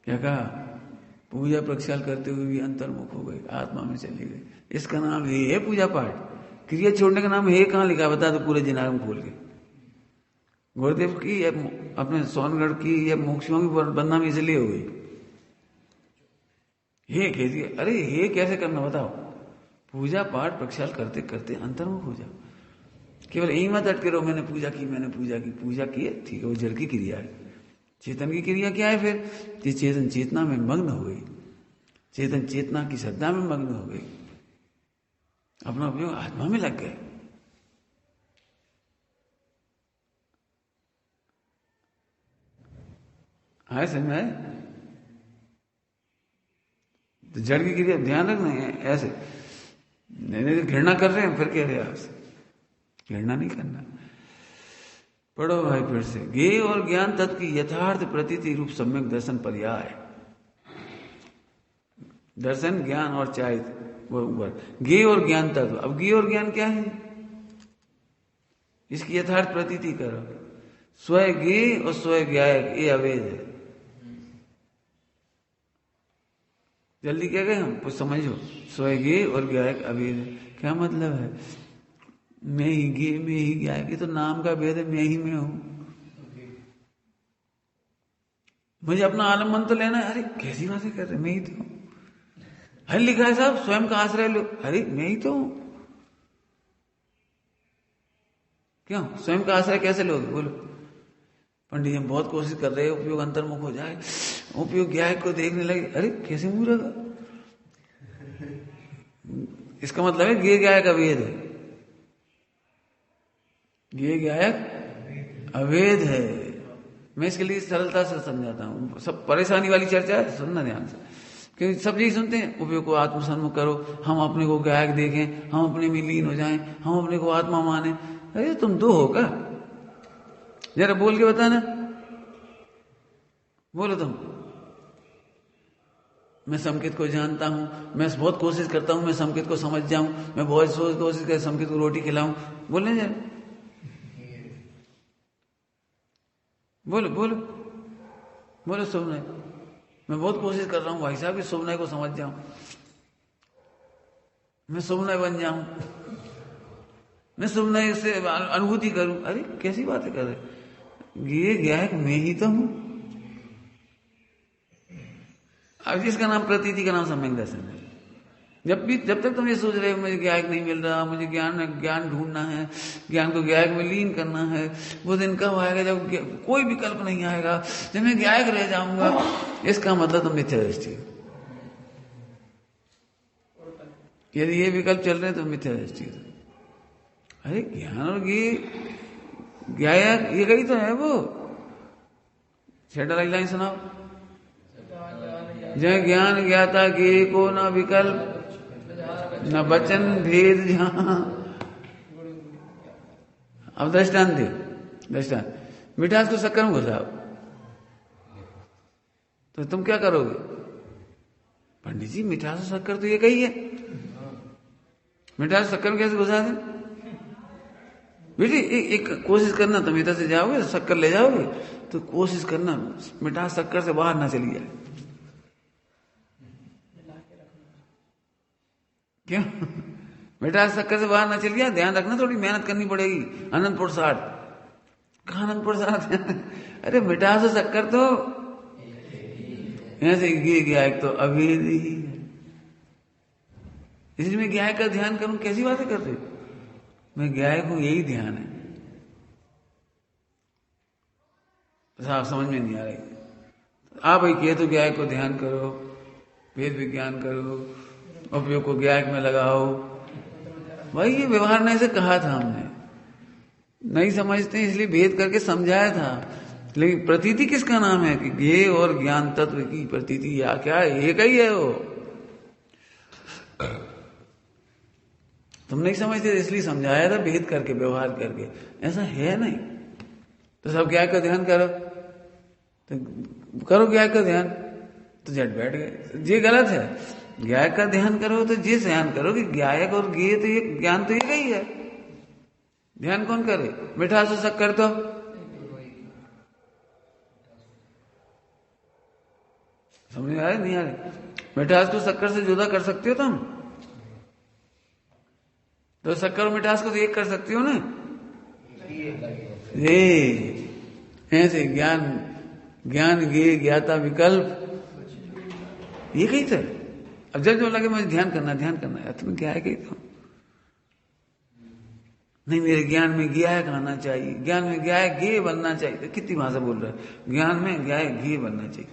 क्या कहा? पूजा प्रक्षाल करते हुए भी अंतर्मुख हो गई, आत्मा में चली गई। इसका नाम हे है पूजा पाठ। क्रिया छोड़ने का नाम हे कहां लिखा बता दो पूरे जिनारम खोल के। गुरुदेव की अपने सोनगढ़ की या मोक्षियों की बदनामी इसलिए हो गई, हे कह दिया। अरे हे कैसे करना बताओ? पूजा पाठ प्रक्षाल करते करते अंतर्मुख हो जाओ। केवल यही मत अटके रहो मैंने पूजा की, मैंने पूजा की। पूजा की है ठीक है, वो जड़ की क्रिया है। चेतन की क्रिया क्या है फिर? ये चेतन चेतना में मग्न हो गई, चेतन चेतना की श्रद्धा में मग्न हो गई, अपना उपयोग आत्मा में लग गए। आए समझ में? तो जड़ की क्रिया ध्यान रखना है ऐसे। नहीं घृणा कर रहे हैं फिर कह रहे हैं आपसे घृणा नहीं करना। पढ़ो भाई फिर से। ज्ञेय और ज्ञान तत्व की यथार्थ प्रतीति रूप सम्यक दर्शन पर्याय। दर्शन ज्ञान और चारित्र वो ऊपर। ज्ञेय और ज्ञान तत्व। अब ज्ञेय और ज्ञान क्या है? इसकी यथार्थ प्रतीति करो। स्वयं ज्ञेय और स्वयं ज्ञायक ये अवेद है। जल्दी क्या गए हम कुछ समझो। स्वयं ज्ञेय और ज्ञायक अवेद है। क्या मतलब है? मैं ही ज्ञेय मैं ही ज्ञायक, ये तो नाम का भेद है, मैं ही में हूं। मुझे अपना आलम्बन तो लेना है। अरे कैसी बातें कर रहे, मैं ही तो हूं। हर लिखा है साहब स्वयं का आश्रय लो। अरे मैं ही तो हूं। क्यों स्वयं का आश्रय कैसे लोगे? बोलो। पंडित हम बहुत कोशिश कर रहे हैं उपयोग अंतर्मुख हो जाए, उपयोग ज्ञायक को देखने लगे। अरे कैसे मुंह रखा? इसका मतलब है ज्ञेय ज्ञायक अवेद है। ज्ञेय ज्ञायक अवेद है। मैं इसके लिए सरलता से समझाता हूं। सब परेशानी वाली चर्चा है, सुनना ध्यान से, क्योंकि सब यही सुनते हैं उपयोग को आत्मसन्मुख करो, हम अपने को गायक देखें, हम अपने में लीन हो जाएं, हम अपने को आत्मा माने। अरे तुम दो हो क्या? जरा बोल के बताना, बोलो तुम। मैं संकेत को जानता हूं, मैं बहुत कोशिश करता हूं मैं संकेत को समझ जाऊं, मैं बहुत कोशिश कर संकेत को रोटी खिलाऊं। बोलने जरा, बोलो बोलो बोलो। सोमनाय, मैं बहुत कोशिश कर रहा हूं भाई साहब कि सोमनाय को समझ जाऊं, मैं सोमनाय बन जाऊं। मैं सुनने से अनुभूति करूं। अरे कैसी बातें कर रहे, ये ज्ञायक मैं ही तो हूं। अब जिसका नाम प्रतीति का नाम सम्यक दर्शन है। जब तक तुम ये सोच रहे हो मुझे ज्ञायक नहीं मिल रहा, मुझे ज्ञान ढूंढना है, ज्ञान को ज्ञायक में लीन करना है, वो दिन कब आएगा जब कोई विकल्प नहीं आएगा, जब मैं ज्ञायक रह जाऊंगा, इसका मतलब तुम मिथ्या दृष्टि। यदि ये विकल्प चल रहे हैं तो मिथ्या दृष्टि। अरे ज्ञान और ज्ञायक ये कही तो है। वो छठा लाइन सुनाओ। जय ज्ञान ज्ञाता के को न विकल्प न वचन भेद जहां। अब दृष्टांत दे, दृष्टांत मिठास को शक्कर में घुसाओ तो तुम क्या करोगे? पंडित जी मिठास और शक्कर तो ये कही है, मिठास शक्कर में कैसे घुसा दे? बेटी एक कोशिश करना, तुम इधर से जाओगे शक्कर ले जाओगे तो कोशिश करना मिठास शक्कर से बाहर ना चली जाए। क्यों? मिठास शक्कर से बाहर ना चली जाए, ध्यान रखना, थोड़ी मेहनत करनी पड़ेगी। अनंतपुर 60 कहा अनंतपुर 60 अरे मिठास और शक्कर तो ऐसे ज्ञायक तो अभेद ही है। इसलिए मैं ज्ञायक का ध्यान करूं, कैसी बातें कर रहे हो? मैं ज्ञायक हूं, यही ध्यान है। साफ समझ में नहीं आ रही। आप भाई किए तो ज्ञायक को ध्यान करो, वेद विज्ञान करो, उपयोग को ज्ञायक में लगाओ। भाई ये व्यवहार ने से कहा था, हमने नहीं समझते इसलिए भेद करके समझाया था। लेकिन प्रतीति किसका नाम है? कि ज्ञेय और ज्ञान तत्व की प्रतीति या क्या एक ही है वो। तुम नहीं समझते इसलिए समझाया था, भेद करके व्यवहार करके। ऐसा है नहीं। तो सब ज्ञायक का ध्यान करो, तो करो ज्ञायक का ध्यान, तो झट बैठ गए। ये गलत है। ज्ञायक का ध्यान करो तो ये ध्यान करो कि ज्ञायक और ज्ञेय तो ये ज्ञान तो एक ही है। ध्यान कौन करे? मिठास और शक्कर तो समझ आ रही नहीं आ रही? मिठास को शक्कर से जुदा कर सकते हो तुम, तो शक्कर और मिठास को तो एक कर सकती हो ना। ये ऐसे ज्ञान ज्ञेय ज्ञाता विकल्प ये कही था। अब जब जो लगे मुझे ध्यान करना है, तुम्हें क्या है कही तो नहीं, मेरे ज्ञान में ज्ञायक आना चाहिए, ज्ञान में ज्ञायक ज्ञेय बनना चाहिए। तो कितनी भाषा बोल रहा है, ज्ञान में ज्ञायक ज्ञेय बनना चाहिए।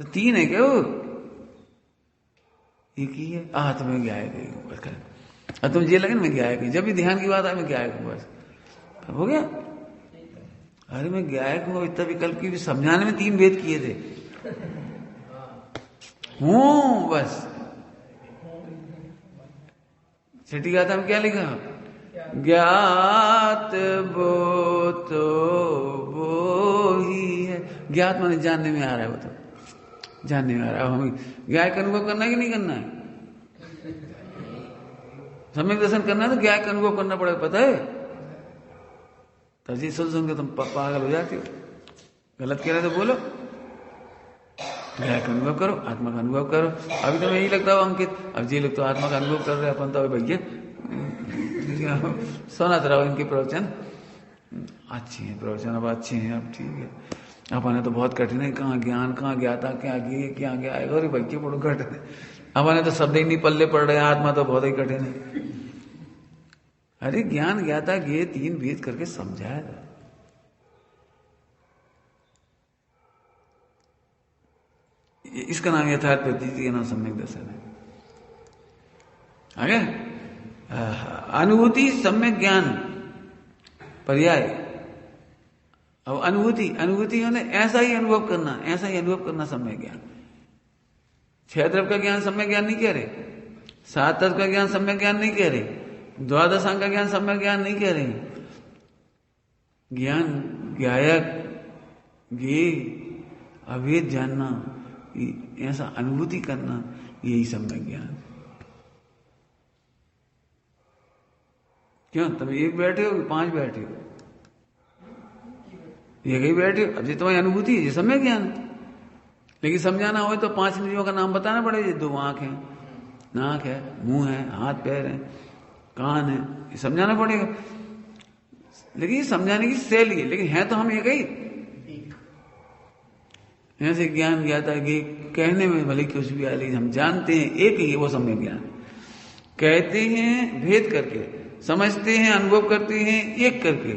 तो तीन है क्या वो? एक ही है, आत्म में ज्ञायक है। अब तुम ये लगे ना मैं ज्ञायक हूं, जब भी ध्यान की बात आए मैं ज्ञायक हूं, बस हो गया। अरे मैं ज्ञायक हूं, इतना विकल्प की समझाने में 3 भेद किए थे। हूं बस। छठी गाथा में क्या लिखा? ज्ञात वो तो वो ही है। ज्ञात माने जानने में आ रहा है, वो तो जानने में आ रहा है। हमें ज्ञायक अनुभव करना है कि नहीं करना है? सम्यक दर्शन करना है तो ज्ञायक अनुभव करना पड़ेगा, पता है? तभी सुन के तुम पागल हो जाती हो। गलत कह रहे तो बोलो, ज्ञायक अनुभव करो, आत्मा का अनुभव करो। अभी तो यही लगता हो अंकित, अब जी लोग तो आत्मा का अनुभव कर रहे, अपन तो भैया सुनाते रहो इनके प्रवचन। अच्छे हैं प्रवचन, अब अच्छे हैं, अब ठीक है। अपन ने तो बहुत कठिन है, कहाँ ज्ञान कहाँ ज्ञाता, क्या क्या आएगा। अरे भैया बड़ो कठिन है, अपन ने तो शब्द ही नहीं पल्ले पड़ रहे, आत्मा तो बहुत ही कठिन है। अरे ज्ञान ज्ञाता ये 3 भेद करके समझाया था। इसका नाम यथार्थ प्रतीति का नाम सम्यक दर्शन है। आगे अनुभूति सम्यक ज्ञान पर्याय। अब अनुभूति होने ऐसा ही अनुभव करना सम्यक ज्ञान। 6 द्रव्य का ज्ञान सम्यक ज्ञान नहीं कह रहे, 7 तत्व का ज्ञान सम्यक ज्ञान नहीं कह रहे, 12 अंग का ज्ञान सम्यक ज्ञान नहीं कह रहे। ज्ञान ज्ञायक ज्ञेय अभेद जानना, ऐसा अनुभूति करना, यही सम्यक ज्ञान। क्यों तुम एक बैठे हो कि 5 बैठे हो? एक ही बैठे हो। अब ये तुम्हारी अनुभूति है, ये सम्यक ज्ञान है। लेकिन समझाना हो तो 5 इंद्रियों का नाम बताना पड़ेगा। 2 आंख है, नाक है, मुंह है, हाथ पैर है, कान है, ये समझाना पड़ेगा। लेकिन ये समझाने की शैली है, लेकिन है तो हम एक ही। यहां से ज्ञान ज्ञाता कि कहने में भले कुछ भी आ, लेकिन हम जानते हैं एक ही है, वो सम्यक ज्ञान। कहते हैं भेद करके, समझते हैं अनुभव करते हैं एक करके,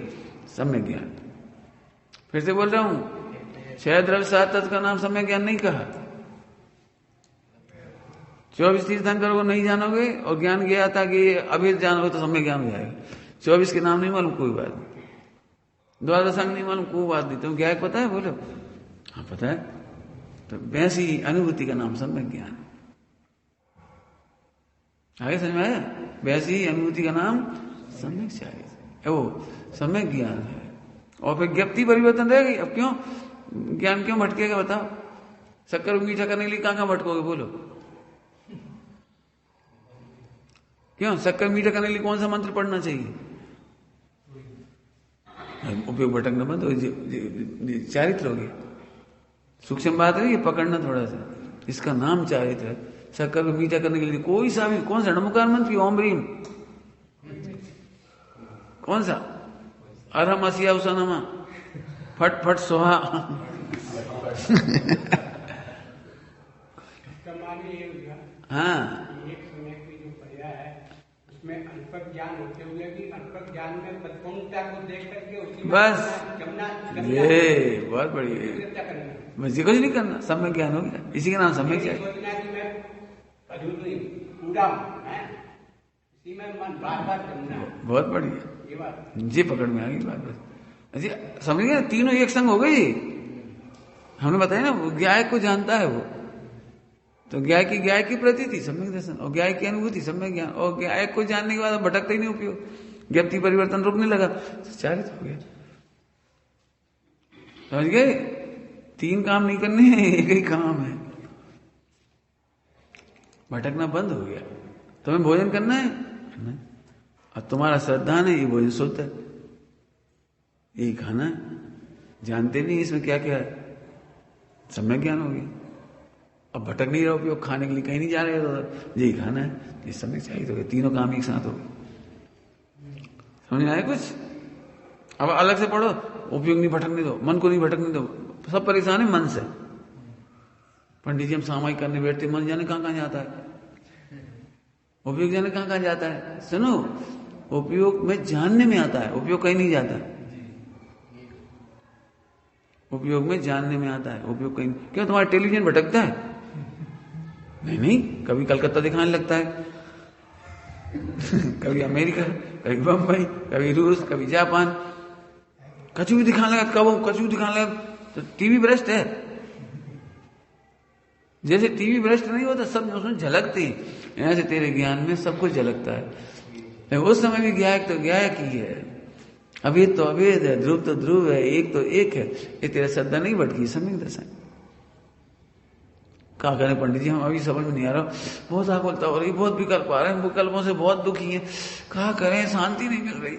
सम्यक ज्ञान। फिर से बोल रहा हूं, 6 द्रव्य 7 तत्व का नाम सम्यक ज्ञान नहीं कहा। 24 तीर्थंकर को नहीं जानोगे और ज्ञान गया था कि अभी जानोगे तो सम्यक ज्ञान हो जाएगा। 24 के नाम नहीं मालूम, कोई बात नहीं। द्वादशांग नहीं मालूम, कोई बात नहीं। तुम क्या पता है? बोलो। हाँ पता है। तो वैसी अनुभूति का नाम सम्यक ज्ञान। आगे समझ में आया? वैसी अनुभूति का नाम सम्यक चाहिए, वो सम्यक ज्ञान है। और फिर ज्ञप्ति परिवर्तन रह गई। अब क्यों ज्ञान क्यों भटकेगा बताओ? शक्कर को मीठा करने के लिए कहां भटकोगे? बोलो क्यों? शक्कर मीठा करने के लिए कौन सा मंत्र पढ़ना चाहिए? उपयोग भटकना बंद हो, चारित्र हो गया। सूक्ष्म बात है ये पकड़ना थोड़ा सा। इसका नाम चारित्र है। शक्कर को मीठा करने के लिए कोई सा भी, कौन सा नमकार मंत्र? ओम रीम, कौन सा? अरहम असिया उसानमा, फट फट सोहा। हाँ, में अल्पक ज्ञान होते हुए भी अल्पक ज्ञान में परिपूर्णता को देख करके उसी बस ये बहुत बढ़िया। बस ये कुछ नहीं करना, सम्यक ज्ञान हो गया। इसी का नाम सम्यक ज्ञान। सोचना कि मैं अधूर नहीं, पूरा हूं, इसी में मन बार-बार करना। बहुत बढ़िया, ये बात जी पकड़ में आ गई बात। बस ऐसे समझ गए, तीनों एक संग हो गई। हमने बताया ना, ज्ञाय को जानता है वो, तो ज्ञाय की प्रतीति सम्यक दर्शन, और ज्ञाय की अनुभूति सम्यक ज्ञान। और ज्ञाय को जानने के बाद भटकता ही नहीं उपयोग, ज्ञप्ति परिवर्तन रुकने लगा, चारित हो गया। समझ गए? 3 काम नहीं करने हैं, एक ही काम है। भटकना बंद हो गया। तुम्हें भोजन करना है नहीं, और तुम्हारा श्रद्धा नहीं, ये भोजन शुद्ध है, यही खाना है। जानते नहीं इसमें क्या क्या है, सम्यक ज्ञान हो गया। अब भटक नहीं रहा उपयोग, खाने के लिए कहीं नहीं जा रहे, तो यही खाना है, ये सम्यक चाहिए। तो तीनों काम एक साथ हो गए। समझ में आया कुछ? अब अलग से पढ़ो, उपयोग नहीं भटकने दो, मन को नहीं भटकने दो। सब परेशान है मन से। पंडित जी हम सामायिक करने बैठते, मन जाने कहां जाता है, उपयोग जाने कहां जाता है। सुनो, उपयोग में जानने में आता है, उपयोग कहीं नहीं जाता है। उपयोग में जानने में आता है, उपयोग कहीं। क्यों तुम्हारा टेलीविजन भटकता है? नहीं, कभी कलकत्ता दिखाने लगता है, कभी अमेरिका, कभी बंबई, कभी रूस, कभी जापान, कछु भी दिखाने लगा। कब कछु दिखाने लगा तो टीवी भ्रष्ट है। जैसे टीवी भ्रष्ट नहीं होता, सब उसमें झलकती है, ऐसे तेरे ज्ञान में सब कुछ झलकता है। उस समय भी ज्ञायक तो ज्ञायक ही है, अभेद तो अभेद है, ध्रुव तो ध्रुव है, एक तो एक है। ये तेरा श्रद्धा नहीं भटकी, सम्यक दर्शन। कहा करें पंडित जी, हम अभी समझ में नहीं आ रहा, बहुत आकुलता हो रही, बहुत विकल्प आ रहे हैं, विकल्पों से बहुत दुखी है। कहा करें, शांति नहीं मिल रही।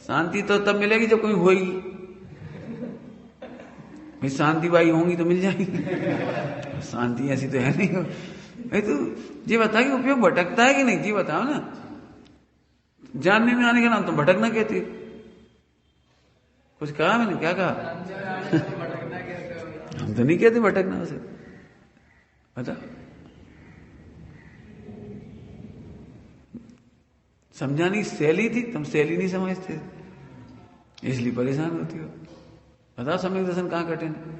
शांति तो तब मिलेगी जब कोई होगी। भाई शांति बाई होंगी तो मिल जाएगी, शांति ऐसी तो है नहीं। भाई तू ये बता कि उपयोग भटकता है कि नहीं, जी बताओ ना। जानने में आने का नाम तुम भटकना कहते। कुछ कहा मैंने? क्या कहा? हम तो नहीं कहते भटकना उसे, बता। समझानी शैली थी, तुम शैली नहीं समझते, इसलिए परेशान होती हो। बताओ सम्यक दर्शन कहाँ कठिन है?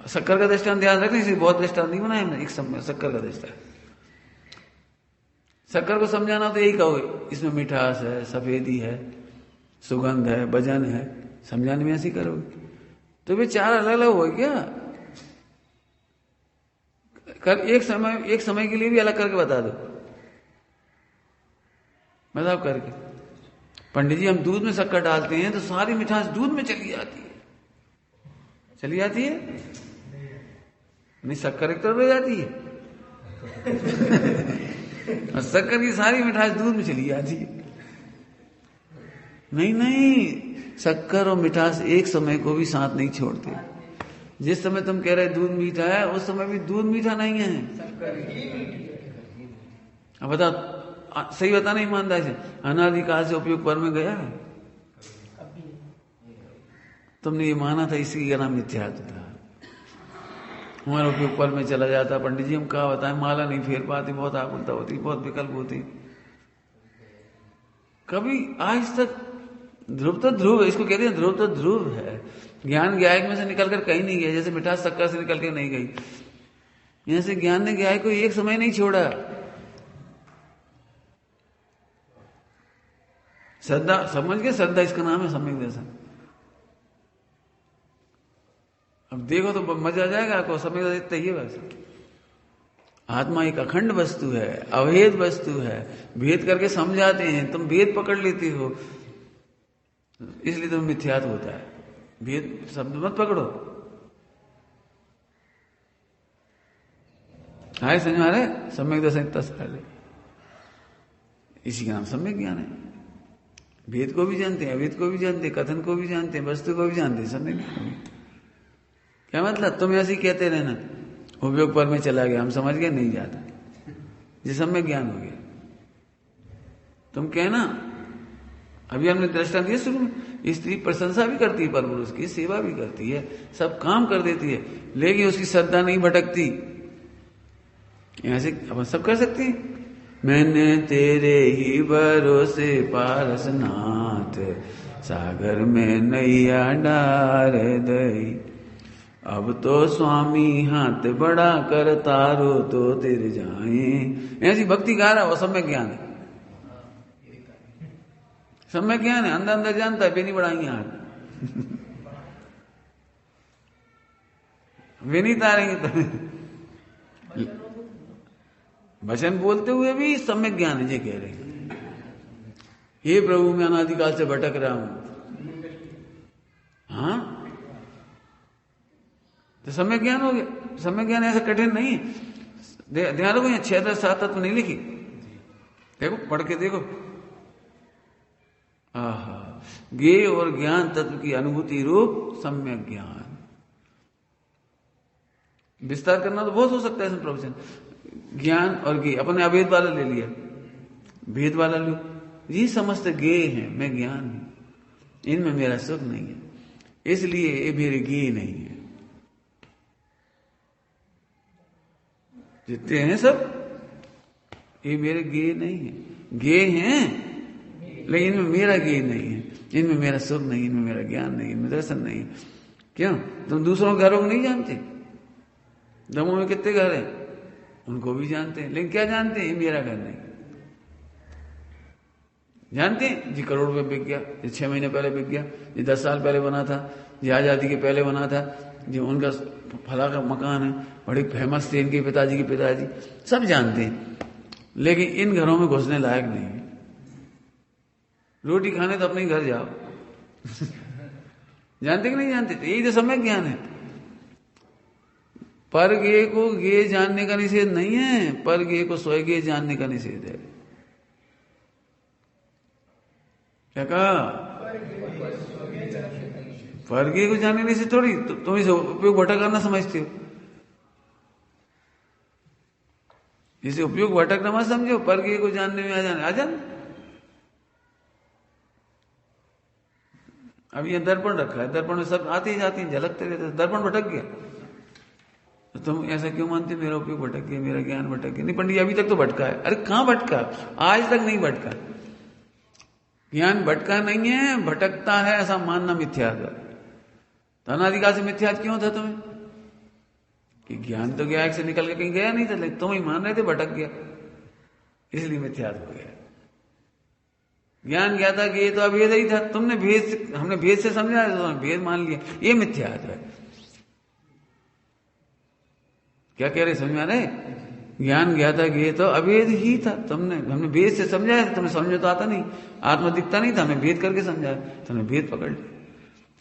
शक्कर का दृष्टांत ध्यान रखना, इसे बहुत दृष्टांत नहीं बनाया हमने, एक शक्कर का दृष्टांत। शक्कर को समझाना तो यही कहोगे, इसमें मिठास है, सफेदी है, सुगंध है, वजन है, समझाने में ऐसी करोगे। तो वे 4 अलग अलग हो क्या? कर एक समय के लिए भी अलग करके बता दो, बताओ करके। पंडित जी हम दूध में शक्कर डालते हैं तो सारी मिठास दूध में चली जाती है, चली जाती है नहीं, शक्कर एक तरफ रह जाती है और शक्कर की सारी मिठास दूध में चली जाती है। नहीं, शक्कर और मिठास एक समय को भी साथ नहीं छोड़ते। जिस समय तुम कह रहे दूध मीठा है, उस समय भी दूध मीठा नहीं है। अब बताओ, सही बताना ईमानदारी से, अनादिकाल से उपयोग पर में गया है? तुमने ये माना था, इसी का नाम मिथ्यात्व था। हमारा उपयोग पर में चला जाता। पंडित जी हम कहा बताएं, माला नहीं फेर पाती, बहुत आकुलता होती, बहुत विकल्प होती। कभी आज तक ध्रुव तो ध्रुव है, इसको कहते हैं ध्रुव तो ध्रुव है। ज्ञान गायक में से निकलकर कहीं नहीं गया, जैसे मिठास शक्कर से निकल के नहीं गई। यहां से ज्ञान ने गायक को एक समय नहीं छोड़ा। श्रद्धा समझ के, श्रद्धा इसका नाम है, सम्यक दर्शन। अब देखो तो मजा आ जाएगा आपको। सम्यक दर्शन इतना ही है बस। आत्मा एक अखंड वस्तु है, अभेद वस्तु है। भेद करके समझाते हैं, तुम भेद पकड़ लेती हो, इसलिए तुम्हें मिथ्यात्व होता है। भेद शब्द मत पकड़ो। हाय समझ आ रहे? सम्यक दर्शन इतना सारे, इसी का नाम सम्यक ज्ञान है। भेद को भी जानते हैं, अभेद को भी जानते हैं, कथन को भी जानते हैं, वस्तु को भी जानते हैं, सम्यक ज्ञान। क्या मतलब? तुम ऐसे ही कहते रहना, उपयोग पर में चला गया, हम समझ गए, नहीं जाता, ये सम्यक ज्ञान हो गया। तुम कहना, अभी हमने दृष्टांत दिया शुरू में, स्त्री प्रशंसा भी करती है पर पुरुष की, सेवा भी करती है, सब काम कर देती है, लेकिन उसकी श्रद्धा नहीं भटकती। यहां से अपन सब कर सकते हैं। मैंने तेरे ही भरोसे पारसनाथ, सागर में नैया डार दई, अब तो स्वामी हाथ बड़ा कर तारो तो तेरे जाए। ऐसी भक्ति गा रहा, वो सम्यक ज्ञान है। सम्यक ज्ञान है, अंदर अंदर जानता है, वे नहीं बढ़ाएंगे हाथ, वे नहीं तारेंगे। तो वचन बोलते हुए भी सम्यक ज्ञान है, ये कह रहे हैं, हे प्रभु मैं अनादिकाल से भटक रहा हूं। हाँ, तो सम्यक ज्ञान हो गया। सम्यक ज्ञान ऐसा कठिन नहीं है। ध्यान रखो, यहाँ 6 7 तत्व नहीं लिखी, देखो पढ़ के देखो। आहा, ज्ञेय और ज्ञान तत्व की अनुभूति रूप सम्यक ज्ञान। विस्तार करना तो बहुत हो सकता है इसमें प्रवचन। ज्ञान और ज्ञेय, अपने अभेद वाला ले लिया, भेद वाला लो, ये समस्त ज्ञेय है, मैं ज्ञान हूं, इनमें मेरा सुख नहीं है, इसलिए ये मेरे ज्ञेय नहीं है। जितने हैं सब ये मेरे ज्ञेय नहीं है, ज्ञेय हैं लेकिन इनमें मेरा ज्ञेय नहीं है, इनमें मेरा सुख नहीं, इनमें मेरा ज्ञान नहीं, इनमें दर्शन नहीं। क्यों? तुम दूसरों के घरों को नहीं जानते? दमों में कितने घर हैं, उनको भी जानते हैं, लेकिन क्या जानते हैं? ये मेरा घर नहीं जानते हैं। जी करोड़ रुपये बिक गया, ये 6 महीने पहले बिक गया, ये 10 साल पहले बना था, ये आजादी के पहले बना था, जो उनका फला का मकान है, बड़े फेमस थे इनके पिताजी के पिताजी, सब जानते हैं, लेकिन इन घरों में घुसने लायक नहीं है। रोटी खाने तो अपने घर जाओ। जानते कि नहीं जानते? तो यही तो सम्यक ज्ञान है। पर ज्ञेय को ज्ञेय जानने का निषेध नहीं है, पर ज्ञेय को स्वज्ञेय जानने का निषेध है। क्या कहा? पर ज्ञेय को जानने से थोड़ी तुम इसे उपयोग भटक करना समझते हो। इसे उपयोग भटकना मत समझो, पर ज्ञेय को जानने में आ जाना। अब ये दर्पण रखा है, दर्पण में सब आती ही जाती हैं, झलकते रहते, दर्पण भटक गया तो तुम ऐसा क्यों मानते मेरा उपयोग भटक गया, मेरा ज्ञान भटक गया? नहीं पंडित, अभी तक तो भटका है। अरे कहां भटका? आज तक नहीं भटका। ज्ञान भटका नहीं है, भटकता है, ऐसा मानना मिथ्यात्व है। तो अनादिकाल से मिथ्यात्व क्यों था तुम्हें? कि ज्ञान तो ज्ञान से निकल के कहीं गया नहीं था, लेकिन तुम ही मान रहे थे भटक गया, इसलिए मिथ्यात्व हो गया। ज्ञान गया था कि ये तो अभेद ही था, तुमने भेद, हमने भेद से समझा, तो भेद मान लिया, ये मिथ्यात्व है। क्या कह रहे, समझ में आ रहे? ज्ञान गया था कि ये तो अभेद ही था, हमने भेद से समझाया, तुम्हें समझ में तो आता नहीं, आत्मा दिखता नहीं था, हमें भेद करके समझाया, तुमने भेद पकड़ लिया।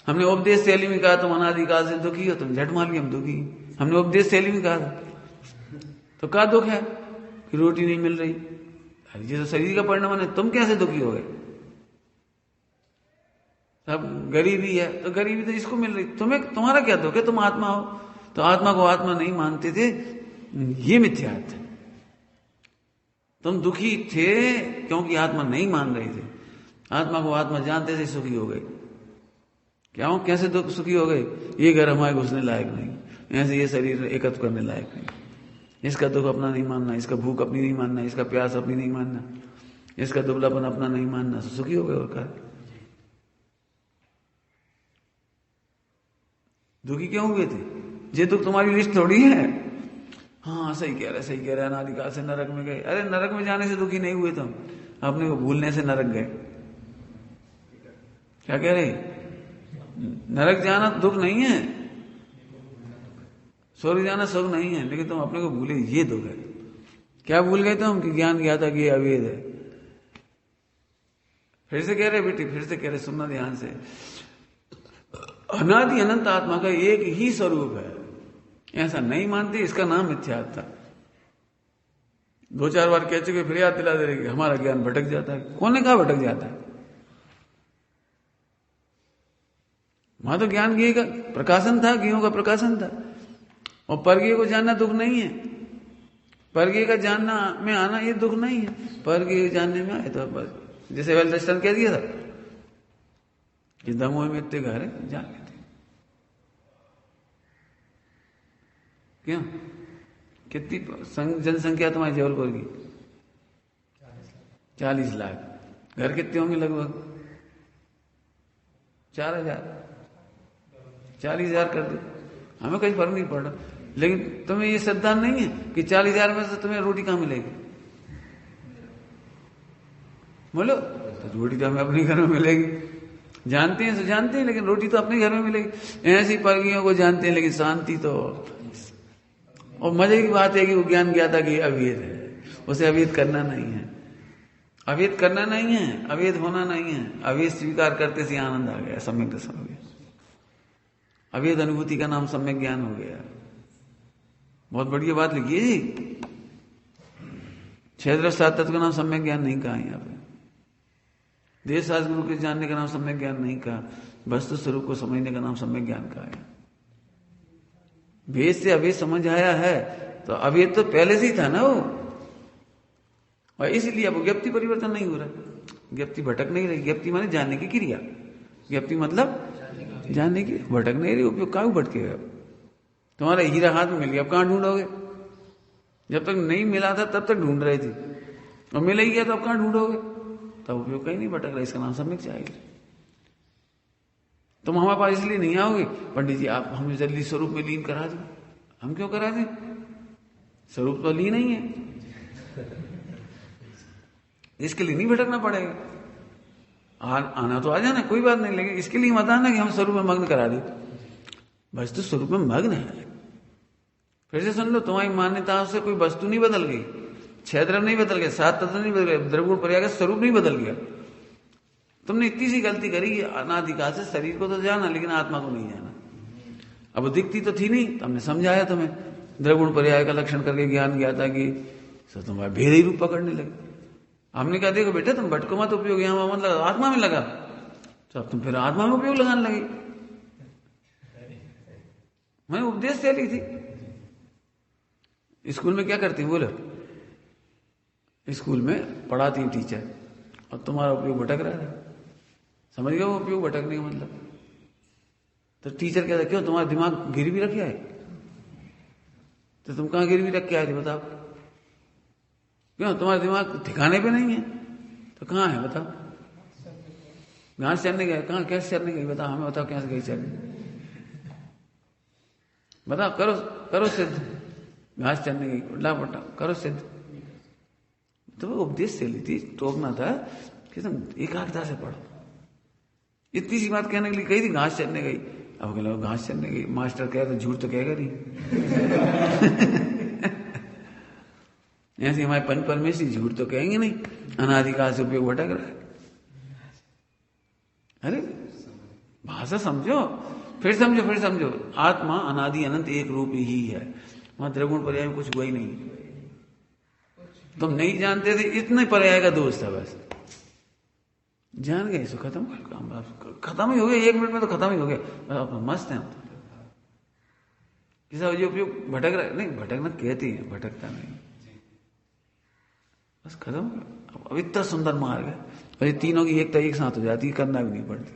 हमने उपदेश शैली में कहा तुम अनादिकाल से दुखी हो, तुम झट मान लिया हम दुखी। हमने उपदेश शैली में कहा था, तो क्या दुख है कि रोटी नहीं मिल रही? ये तो शरीर का परिणाम है, तुम कैसे दुखी हो गए? सब गरीबी है, तो गरीबी तो इसको मिल रही, तुम्हारा क्या दुख है? तुम आत्मा हो, तो आत्मा को आत्मा नहीं मानते थे, ये मिथ्यात्व है। तुम दुखी थे क्योंकि आत्मा नहीं मान रहे थे। आत्मा को आत्मा जानते थे, सुखी हो गए। क्यों? कैसे दुख सुखी हो गए? ये घर हमारे घुसने लायक नहीं, ऐसे ये शरीर एकत्र करने लायक नहीं, इसका दुख अपना नहीं मानना, इसका भूख अपनी नहीं मानना, इसका प्यास अपनी नहीं मानना, इसका दुबलापन अपना नहीं मानना, सुखी हो गए। और क्या दुखी क्यों हुए थे? ये दुख तुम्हारी लिस्ट थोड़ी है। हाँ सही कह रहे, सही कह रहे, अनादिकाल से नरक में गए। अरे नरक में जाने से दुखी नहीं हुए तुम, अपने को भूलने से नरक गए। क्या कह रहे? नरक जाना दुख नहीं है, स्वर्ग जाना सुख नहीं है, लेकिन तुम अपने को भूले, ये दुख है। क्या भूल गए तुम? कि ज्ञान गया था कि ये अवेद है। फिर से कह रहे बेटी, फिर से कह रहे, सुनना ध्यान से। अनादि अनंत आत्मा का एक ही स्वरूप है, ऐसा नहीं मानते, इसका नाम मिथ्यात्व। 2-4 बार कह चुके, फिर याद दिला दे रहे कि हमारा ज्ञान भटक जाता है। कौन ने कहा भटक जाता है? वहां तो ज्ञान घी का प्रकाशन था, घीयों का प्रकाशन था। और परगीय को जानना दुख नहीं है, परगीय का जानना में आना ये दुख नहीं है। परगीय जानने में आए तो बस, जैसे वेल दृष्टांत कह दिया था कि दमोह में इतने घर है, जान लेते। क्यों? कितनी जनसंख्या तुम्हारी जबलपुर की? 40 लाख। घर कितने होंगे लगभग? 4000, 40,000 कर दो, हमें कोई फर्क नहीं पड़ रहा। लेकिन तुम्हें ये सिद्धांत नहीं है कि 40,000 में से तुम्हें रोटी कहां मिलेगी? बोलो, तो रोटी तो हमें अपने घर में मिलेगी। जानते हैं तो जानते हैं, लेकिन रोटी तो अपने घर में मिलेगी। ऐसी परगियों को जानते हैं, लेकिन शांति तो। और मजे की बात है कि वो ज्ञान गया था कि अवेद है, उसे अवेद करना नहीं है। अवेद करना नहीं है, अवेद होना नहीं है। अवेद स्वीकार करते से आनंद आ गया, सम्यक दर्शन हो गया। अवेद अनुभूति का नाम सम्यक ज्ञान हो गया। बहुत बढ़िया बात लिखी है जी। 6 द्रव्य 7 तत्व का नाम सम्यक ज्ञान नहीं कहा यहाँ पे। देश शास्त्र गुरु के जानने का नाम सम्यक ज्ञान नहीं कहा। वस्तु स्वरूप को समझने का नाम सम्यक ज्ञान कहा है। वेद से अवेद समझ आया है, तो अवेद तो पहले से ही था ना वो, और इसलिए अब ज्ञप्ति परिवर्तन नहीं हो रहा। ज्ञप्ति भटक नहीं रही। ज्ञप्ति माने जानने की क्रिया। ज्ञप्ति मतलब जानने की, भटक नहीं रही। उपयोग कहाँ भटकेगा? तुम्हारा हीरा हाथ में मिल गया, अब कहां ढूंढोगे? जब तक नहीं मिला था तब तक ढूंढ रहे थे, और मिल ही गया तो अब कहां ढूंढोगे? तब उपयोग कहीं नहीं भटक रहा। इसका नाम सम्यक चाहिए। तुम हमारे पास इसलिए नहीं आओगे, पंडित जी आप हमें जल्दी स्वरूप में लीन करा दो। हम क्यों करा दें? स्वरूप तो लीन नहीं है, इसके लिए नहीं भटकना पड़ेगा। आना तो आ जाना, कोई बात नहीं, लेकिन इसके लिए मत आना कि हम स्वरूप में मग्न करा दे। वस्तु स्वरूप में मग्न है। फिर से सुन लो, तुम्हारी मान्यताओं से कोई वस्तु नहीं बदल गई, 6 द्रव्य नहीं बदल गए, 7 तत्व नहीं बदल गए, द्रव्य पर्याय का स्वरूप नहीं बदल गया। तुमने इतनी सी गलती करी कि अनादिकाल से शरीर को तो जाना, लेकिन आत्मा को नहीं जाना। अब वो दिखती तो थी नहीं, तो हमने समझाया तुम्हें, द्रव्य पर्याय का लक्षण करके ज्ञान किया था कि तुम्हारा भेद ही रूप पकड़ने लगे। हमने कहा देखो बेटा तुम भटको मत, उपयोग यहां मत लगा, आत्मा में लगा। तो अब तुम फिर आत्मा में उपयोग लगाने लगी। मैं उपदेश दे ली थी। स्कूल में क्या करती बोलो? स्कूल में पढ़ाती टीचर, और तुम्हारा उपयोग भटक रहा है। समझ गए वो उपयोग भटकने का मतलब? तो टीचर कहता क्यों तुम्हारा दिमाग गिरवी रखे है? तो तुम कहां गिरवी रख के आए थे बताओ? क्यों तुम्हारा दिमाग ठिकाने पे नहीं है? तो कहां है बताओ? घास चरने गए, कहां कैसे चरने गई बताओ? हमें बताओ कैसे गई चरने? बताओ, करो करो सिद्ध। घास चरने गई, उल्टा पट्टा करो सिद्ध। तो वो उपदेश से ली थी, टोकना था कि तुम एकाग्रता से पढ़ो। इतनी सी बात कहने के लिए कही थी घास चरने गई। अब कहते घास चरने गई, मास्टर कहे तो झूठ तो कहेगा नहीं। ऐसे हमारे पंच परमेश्वरी झूठ तो कहेंगे नहीं, अनादिकाल से उपयोग भटक रहा है। अरे भाषा समझो, फिर समझो, फिर समझो। आत्मा अनादि अनंत एक रूप ही है। वहां त्रिगुण पर्याय में कुछ हुआ ही नहीं। तुम नहीं जानते थे, इतने पर्याय का दोष था बस। जान गए सो खत्म, खत्म ही हो गया। 1 मिनट में तो खत्म ही हो गया। आप मस्त हैं। किसा जो उपयोग भटक रहा है, नहीं भटकना कहते हैं, भटकता नहीं। बस खत्म। अब इतना सुंदर मार्ग है, और ये तीनों की एकता एक साथ हो जाती है, करना भी नहीं पड़ती।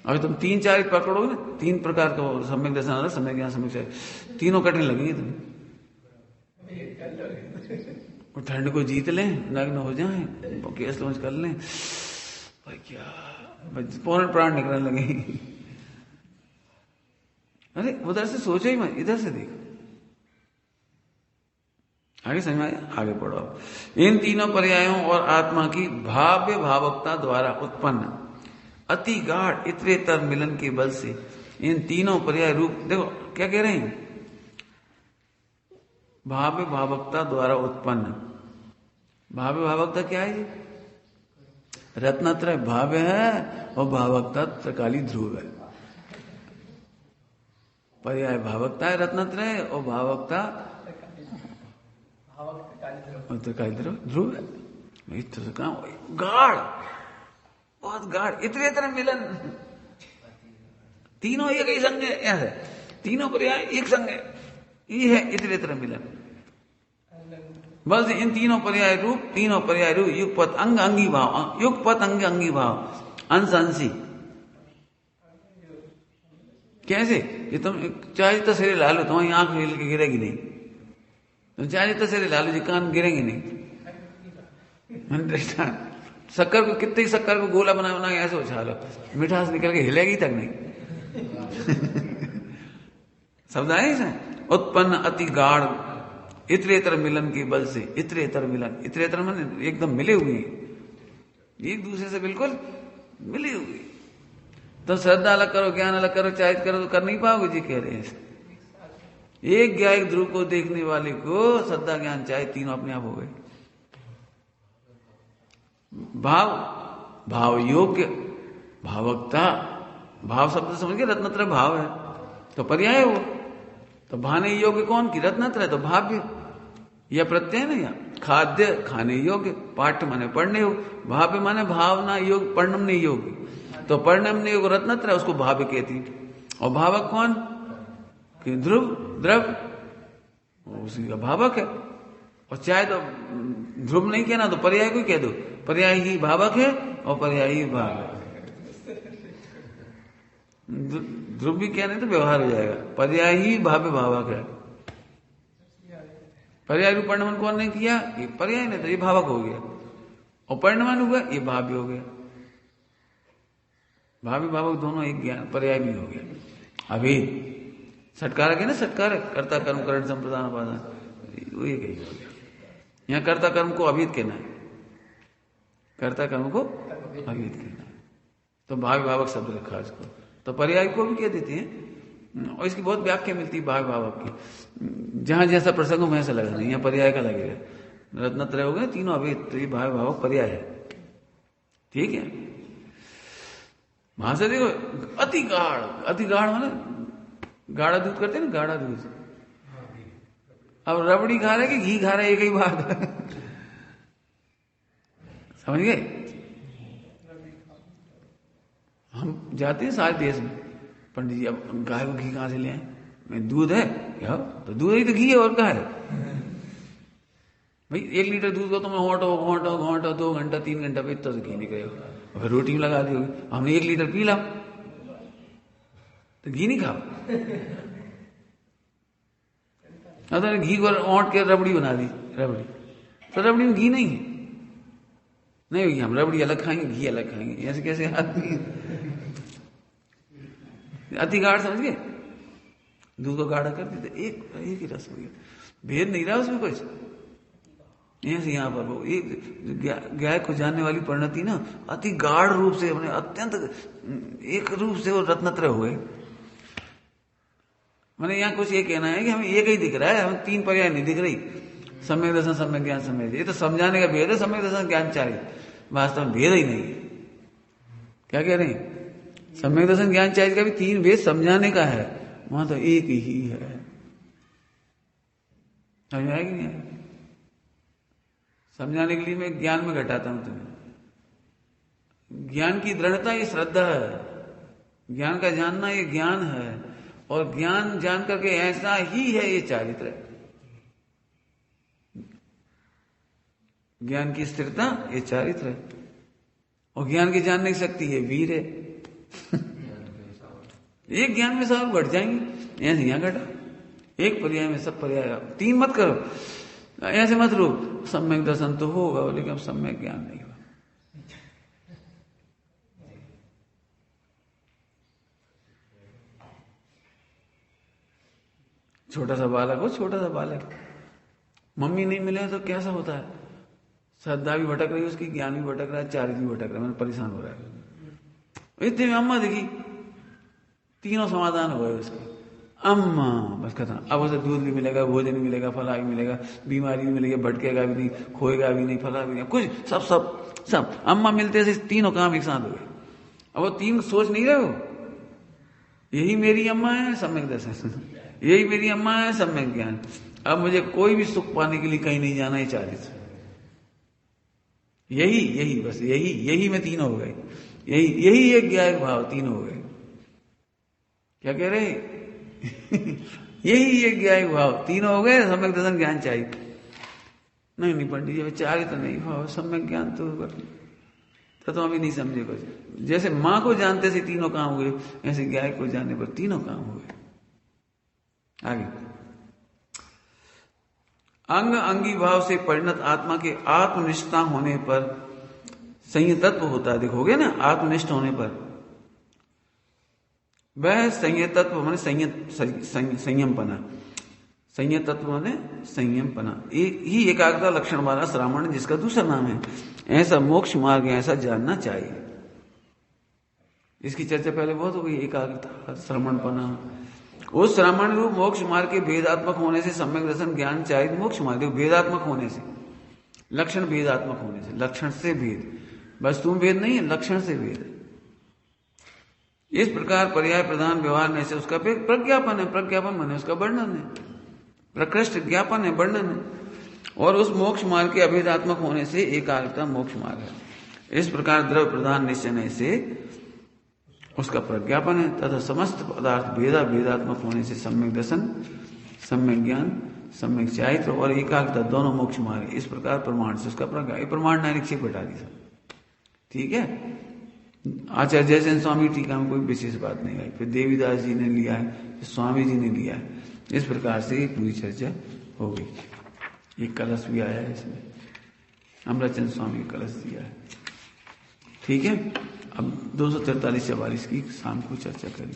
अभी तुम 3-4 पकड़ोगे ना, 3 प्रकार का सम्यक दर्शन, सम्यक ज्ञान, सम्यक चारित्र, तीनों कठिन लगेंगे तुम्हें। और ठंड को जीत लें, नग्न हो जाएं, केस लॉन्च कर लें, भाई क्या पौन प्राण निकलने लगे। अरे उधर से सोचो ही मत, इधर से देखो। आगे समझ में आया? आगे पढ़ो। इन तीनों पर्यायों और आत्मा की भाव्य भावकता द्वारा उत्पन्न अति गाढ़ इतरेतर मिलन के बल से इन तीनों पर्याय रूप, देखो क्या कह रहे हैं, भाव्य भावकता द्वारा उत्पन्न। भाव्य भावकता क्या है जी? रत्नत्रय भाव्य है और भावकता त्रिकाली ध्रुव है। पर्याय भावकता है रत्नत्रय और भावकता त्रिकाली ध्रुव है। गाढ़, बहुत गाढ़ इतरेतर मिलन, तीनों एक ही संग है, ऐसे तीनों पर्याय एक संग है, ये है इतरेतर मिलन। बस इन तीनों पर्याय रूप युगपत अंग अंगी भाव, युगपत अंग अंगी भाव, अंश अंशी। कैसे? ये तुम चाहे तस्वीरें ला लो, तुम्हारी आंख हिल के गिरेगी नहीं, तुम चाहे तस्वीरें ला लो जी, कान गिरेंगे नहीं। शक्कर को, कितनी शक्कर को गोला बना बना ऐसे उछालो, मिठास निकल के हिलेगी तक नहीं। शब्द आए इसमें, उत्पन्न अति गाढ़ इतरेतर मिलन के बल से। इतरेतर मिलन, इतरेतर मन एकदम मिले हुए हैं, एक दूसरे से बिल्कुल मिले हुए। तो श्रद्धा अलग करो, ज्ञान अलग करो, चाहे करो तो कर नहीं पाओगे जी, कह रहे हैं। एक ज्ञायक ध्रुव को देखने वाले को श्रद्धा ज्ञान चाहे तीनों अपने आप हो गए। भाव, भाव योग्य, भावकता, भाव शब्द समझ के रत्नत्रय भाव है तो पर्याय है वो। तो भाने योग्य कौन की? रत्नत्रय। तो भाव्य यह प्रत्यय नहीं, खाद्य खाने योग्य, पाठ्य माने पढ़ने योग्य, भाव्य माने भावना योग्य, पढ़ने योग्य। तो पढ़ने योग्य रत्नत्रय, उसको भाव्य कहती। और भावक कौन? कि ध्रुव, द्रव, उसी का भावक है। और चाहे तो ध्रुव नहीं कहना तो पर्याय को कह दो, पर्याय ही भावक है और पर्याय ही भावक। ध्रुव भी कहने तो व्यवहार हो जाएगा, पर्याय ही भाव्य भावक है। पर्याय रूप पर्णमन कौन ने किया? ये पर्याय ने, तो ये भावक हो गया। और पर्णमन हुआ, ये भाव्य हो गया। भाव्य भावक दोनों एक ज्ञान पर्याय भी हो गया। अभी सटकारक है ना, सटकारक, कर्ता कर्म करण संप्रदान उपादान, वो एक ही हो गया। यहाँ कर्ता कर्म को अभीत कहना है, कर्ता कर्म को अभीत कहना है, तो भाव्य भावक शब्द रखा इसको। तो पर्याय को भी कह देते हैं, और इसकी बहुत व्याख्या मिलती है भाव्य भावक की। जहां जैसा प्रसंग हो वैसा लगा नहीं, यहाँ पर्याय का लगेगा। रत्नत्रय हो गए तीनों अभेद, तो ये भाव्य भावक पर्याय है। ठीक है, वहां से देखो अति गाढ़, अति गाढ़ माने गाढ़ा दूध करते हैं ना, गाढ़ा दूध। अब रबड़ी खा रहे कि घी खा रहे, एक ही बात। समझ गए? हम जाते हैं सारे देश में, पंडित जी अब गाय को घी कहां से ले आए? दूध है क्या? तो दूध ही तो घी है, और क्या है भाई? 1 लीटर दूध को तुम घोंटो 2 घंटा 3 घंटा पे इतना घी निकलेगा, और फिर रोटी में लगा दी होगी। हमने 1 लीटर पी ला तो घी नहीं खाओ। अब घी को औंट के रबड़ी बना दी, रबड़ी तो रबड़ी में घी नहीं है। नहीं भैया, हम रबड़ी अलग खाएंगे, घी अलग खाएंगे, ऐसे कैसे आदमी? अति गाढ़, समझ गए? दूध को गाढ़ा कर देते, एक ही रस हो गया, भेद नहीं रहा उसमें कुछ। यहाँ पर वो एक गाय को जानने वाली परिणति ना, अति गाढ़ रूप से, अपने अत्यंत एक रूप से वो रत्नत्रय हुए। मैंने यहाँ कुछ ये कहना है कि हमें एक ही दिख रहा है, हमें 3 पर्याय नहीं दिख रही। सम्यक दर्शन, सम्यक ज्ञान, सम्यक, ये तो समझाने का भेद है। सम्यक दर्शन ज्ञान चाहिए, वास्तव में भेद ही नहीं है। क्या कह रहे हैं? सम्यक दर्शन ज्ञान चाहिए का भी 3 भेद समझाने का है, वहां तो एक ही है। समझ आएगी नहीं आएगी? समझाने के लिए मैं ज्ञान में घटाता हूं तुम्हें। ज्ञान की दृढ़ता ये श्रद्धा है, ज्ञान का जानना ये ज्ञान है, और ज्ञान जान करके ऐसा ही है ये चारित्र। ज्ञान की स्थिरता ये चारित्र है, और ज्ञान की जानने की शक्ति ये वीर है। एक ज्ञान में सब बढ़ जाएंगे, ऐसे यहां घटा, एक पर्याय में सब पर्याय, तीन मत करो, ऐसे मत रो, सम्यक दर्शन तो होगा लेकिन सम्यक ज्ञान नहीं होगा। छोटा सा बालक हो, छोटा सा बालक, मम्मी नहीं मिले तो कैसा होता है, श्रद्धा भी भटक रही है उसकी, ज्ञान भी भटक रहा है, चारित्र भी भटक रहा है, मैंने परेशान हो रहा है। इतने में अम्मा देखी, तीनों समाधान हो गए उसके, अम्मा बस खत्म। अब उसे दूध भी मिलेगा, भोजन भी मिलेगा, फला भी मिलेगा, बीमारी भी मिलेगी, भटकेगा भी नहीं, खोएगा भी नहीं, फला भी नहीं, कुछ सब सब सब अम्मा मिलते से तीनों काम एक साथ हो गए। अब वो तीन सोच नहीं रहे हो, यही मेरी अम्मा है सम्यक दर्शन, यही मेरी अम्मा है सम्यक ज्ञान। अब मुझे कोई भी सुख पाने के लिए कहीं नहीं जाना है, चारित्र यही यही बस यही यही में तीन हो गए, यही यही एक ज्ञान भाव तीन हो गए। क्या कह रहे यही एक ज्ञान भाव तीन हो गए, सम्यक दर्शन ज्ञान चाहिए। नहीं पंडित जी चारित्र नहीं भाव, सम्यक ज्ञान तो अभी नहीं समझे कुछ। जैसे माँ को जानते से तीनों काम हुए, ऐसे गाय को जानने पर तीनों काम हुए। आगे अंग अंगी भाव से परिणत आत्मा के आत्मनिष्ठता होने पर संयतत्व होता है। देखोगे ना, आत्मनिष्ठ होने पर वह संयतत्व माने संयमपना, संयतत्व माने संयमपना, ही एकाग्रता लक्षण वाला श्रावण जिसका दूसरा नाम है। ऐसा मोक्ष मार्ग ऐसा जानना चाहिए। इसकी चर्चा पहले बहुत हो गई, एकाग्रता, श्रवणपना। उस श्रवण रूप मोक्ष मार्ग के भेदात्मक होने से सम्यक दर्शन ज्ञान चाहिए। मोक्ष मार्ग भेदात्मक होने से, लक्षण भेदात्मक होने से, लक्षण से भेद, वस्तु में भेद नहीं है, लक्षण से भेद है। इस प्रकार पर्याय प्रधान व्यवहार में से उसका प्रज्ञापन है, प्रज्ञापन माने उसका वर्णन है, प्रकृष्ट ज्ञापन है, वर्णन है। और उस मोक्ष मार्ग के अभेदात्मक होने से एकाग्रता मोक्ष मार्ग है। इस प्रकार द्रव्य प्रधान निश्चय से उसका प्रज्ञापन है, तथा समस्त पदार्थ भेदात्मक होने से सम्यक दर्शन, सम्यक ज्ञान, सम्यक चारित्र और एकाग्रता दोनों मोक्ष मार्ग। इस प्रकार प्रमाण से उसका प्रज्ञा, प्रमाण नानिक्षेप बता दी सब, ठीक है। आचार्य जयसेन स्वामी टीका में कोई विशेष बात नहीं आई, फिर देवीदास जी ने लिया है, फिर स्वामी जी ने लिया है। इस प्रकार से ये पूरी चर्चा हो गई। एक कलश भी आया है इसमें, अमृतचंद स्वामी का कलश दिया है, ठीक है। अब 243-44 की शाम को चर्चा करेंगे।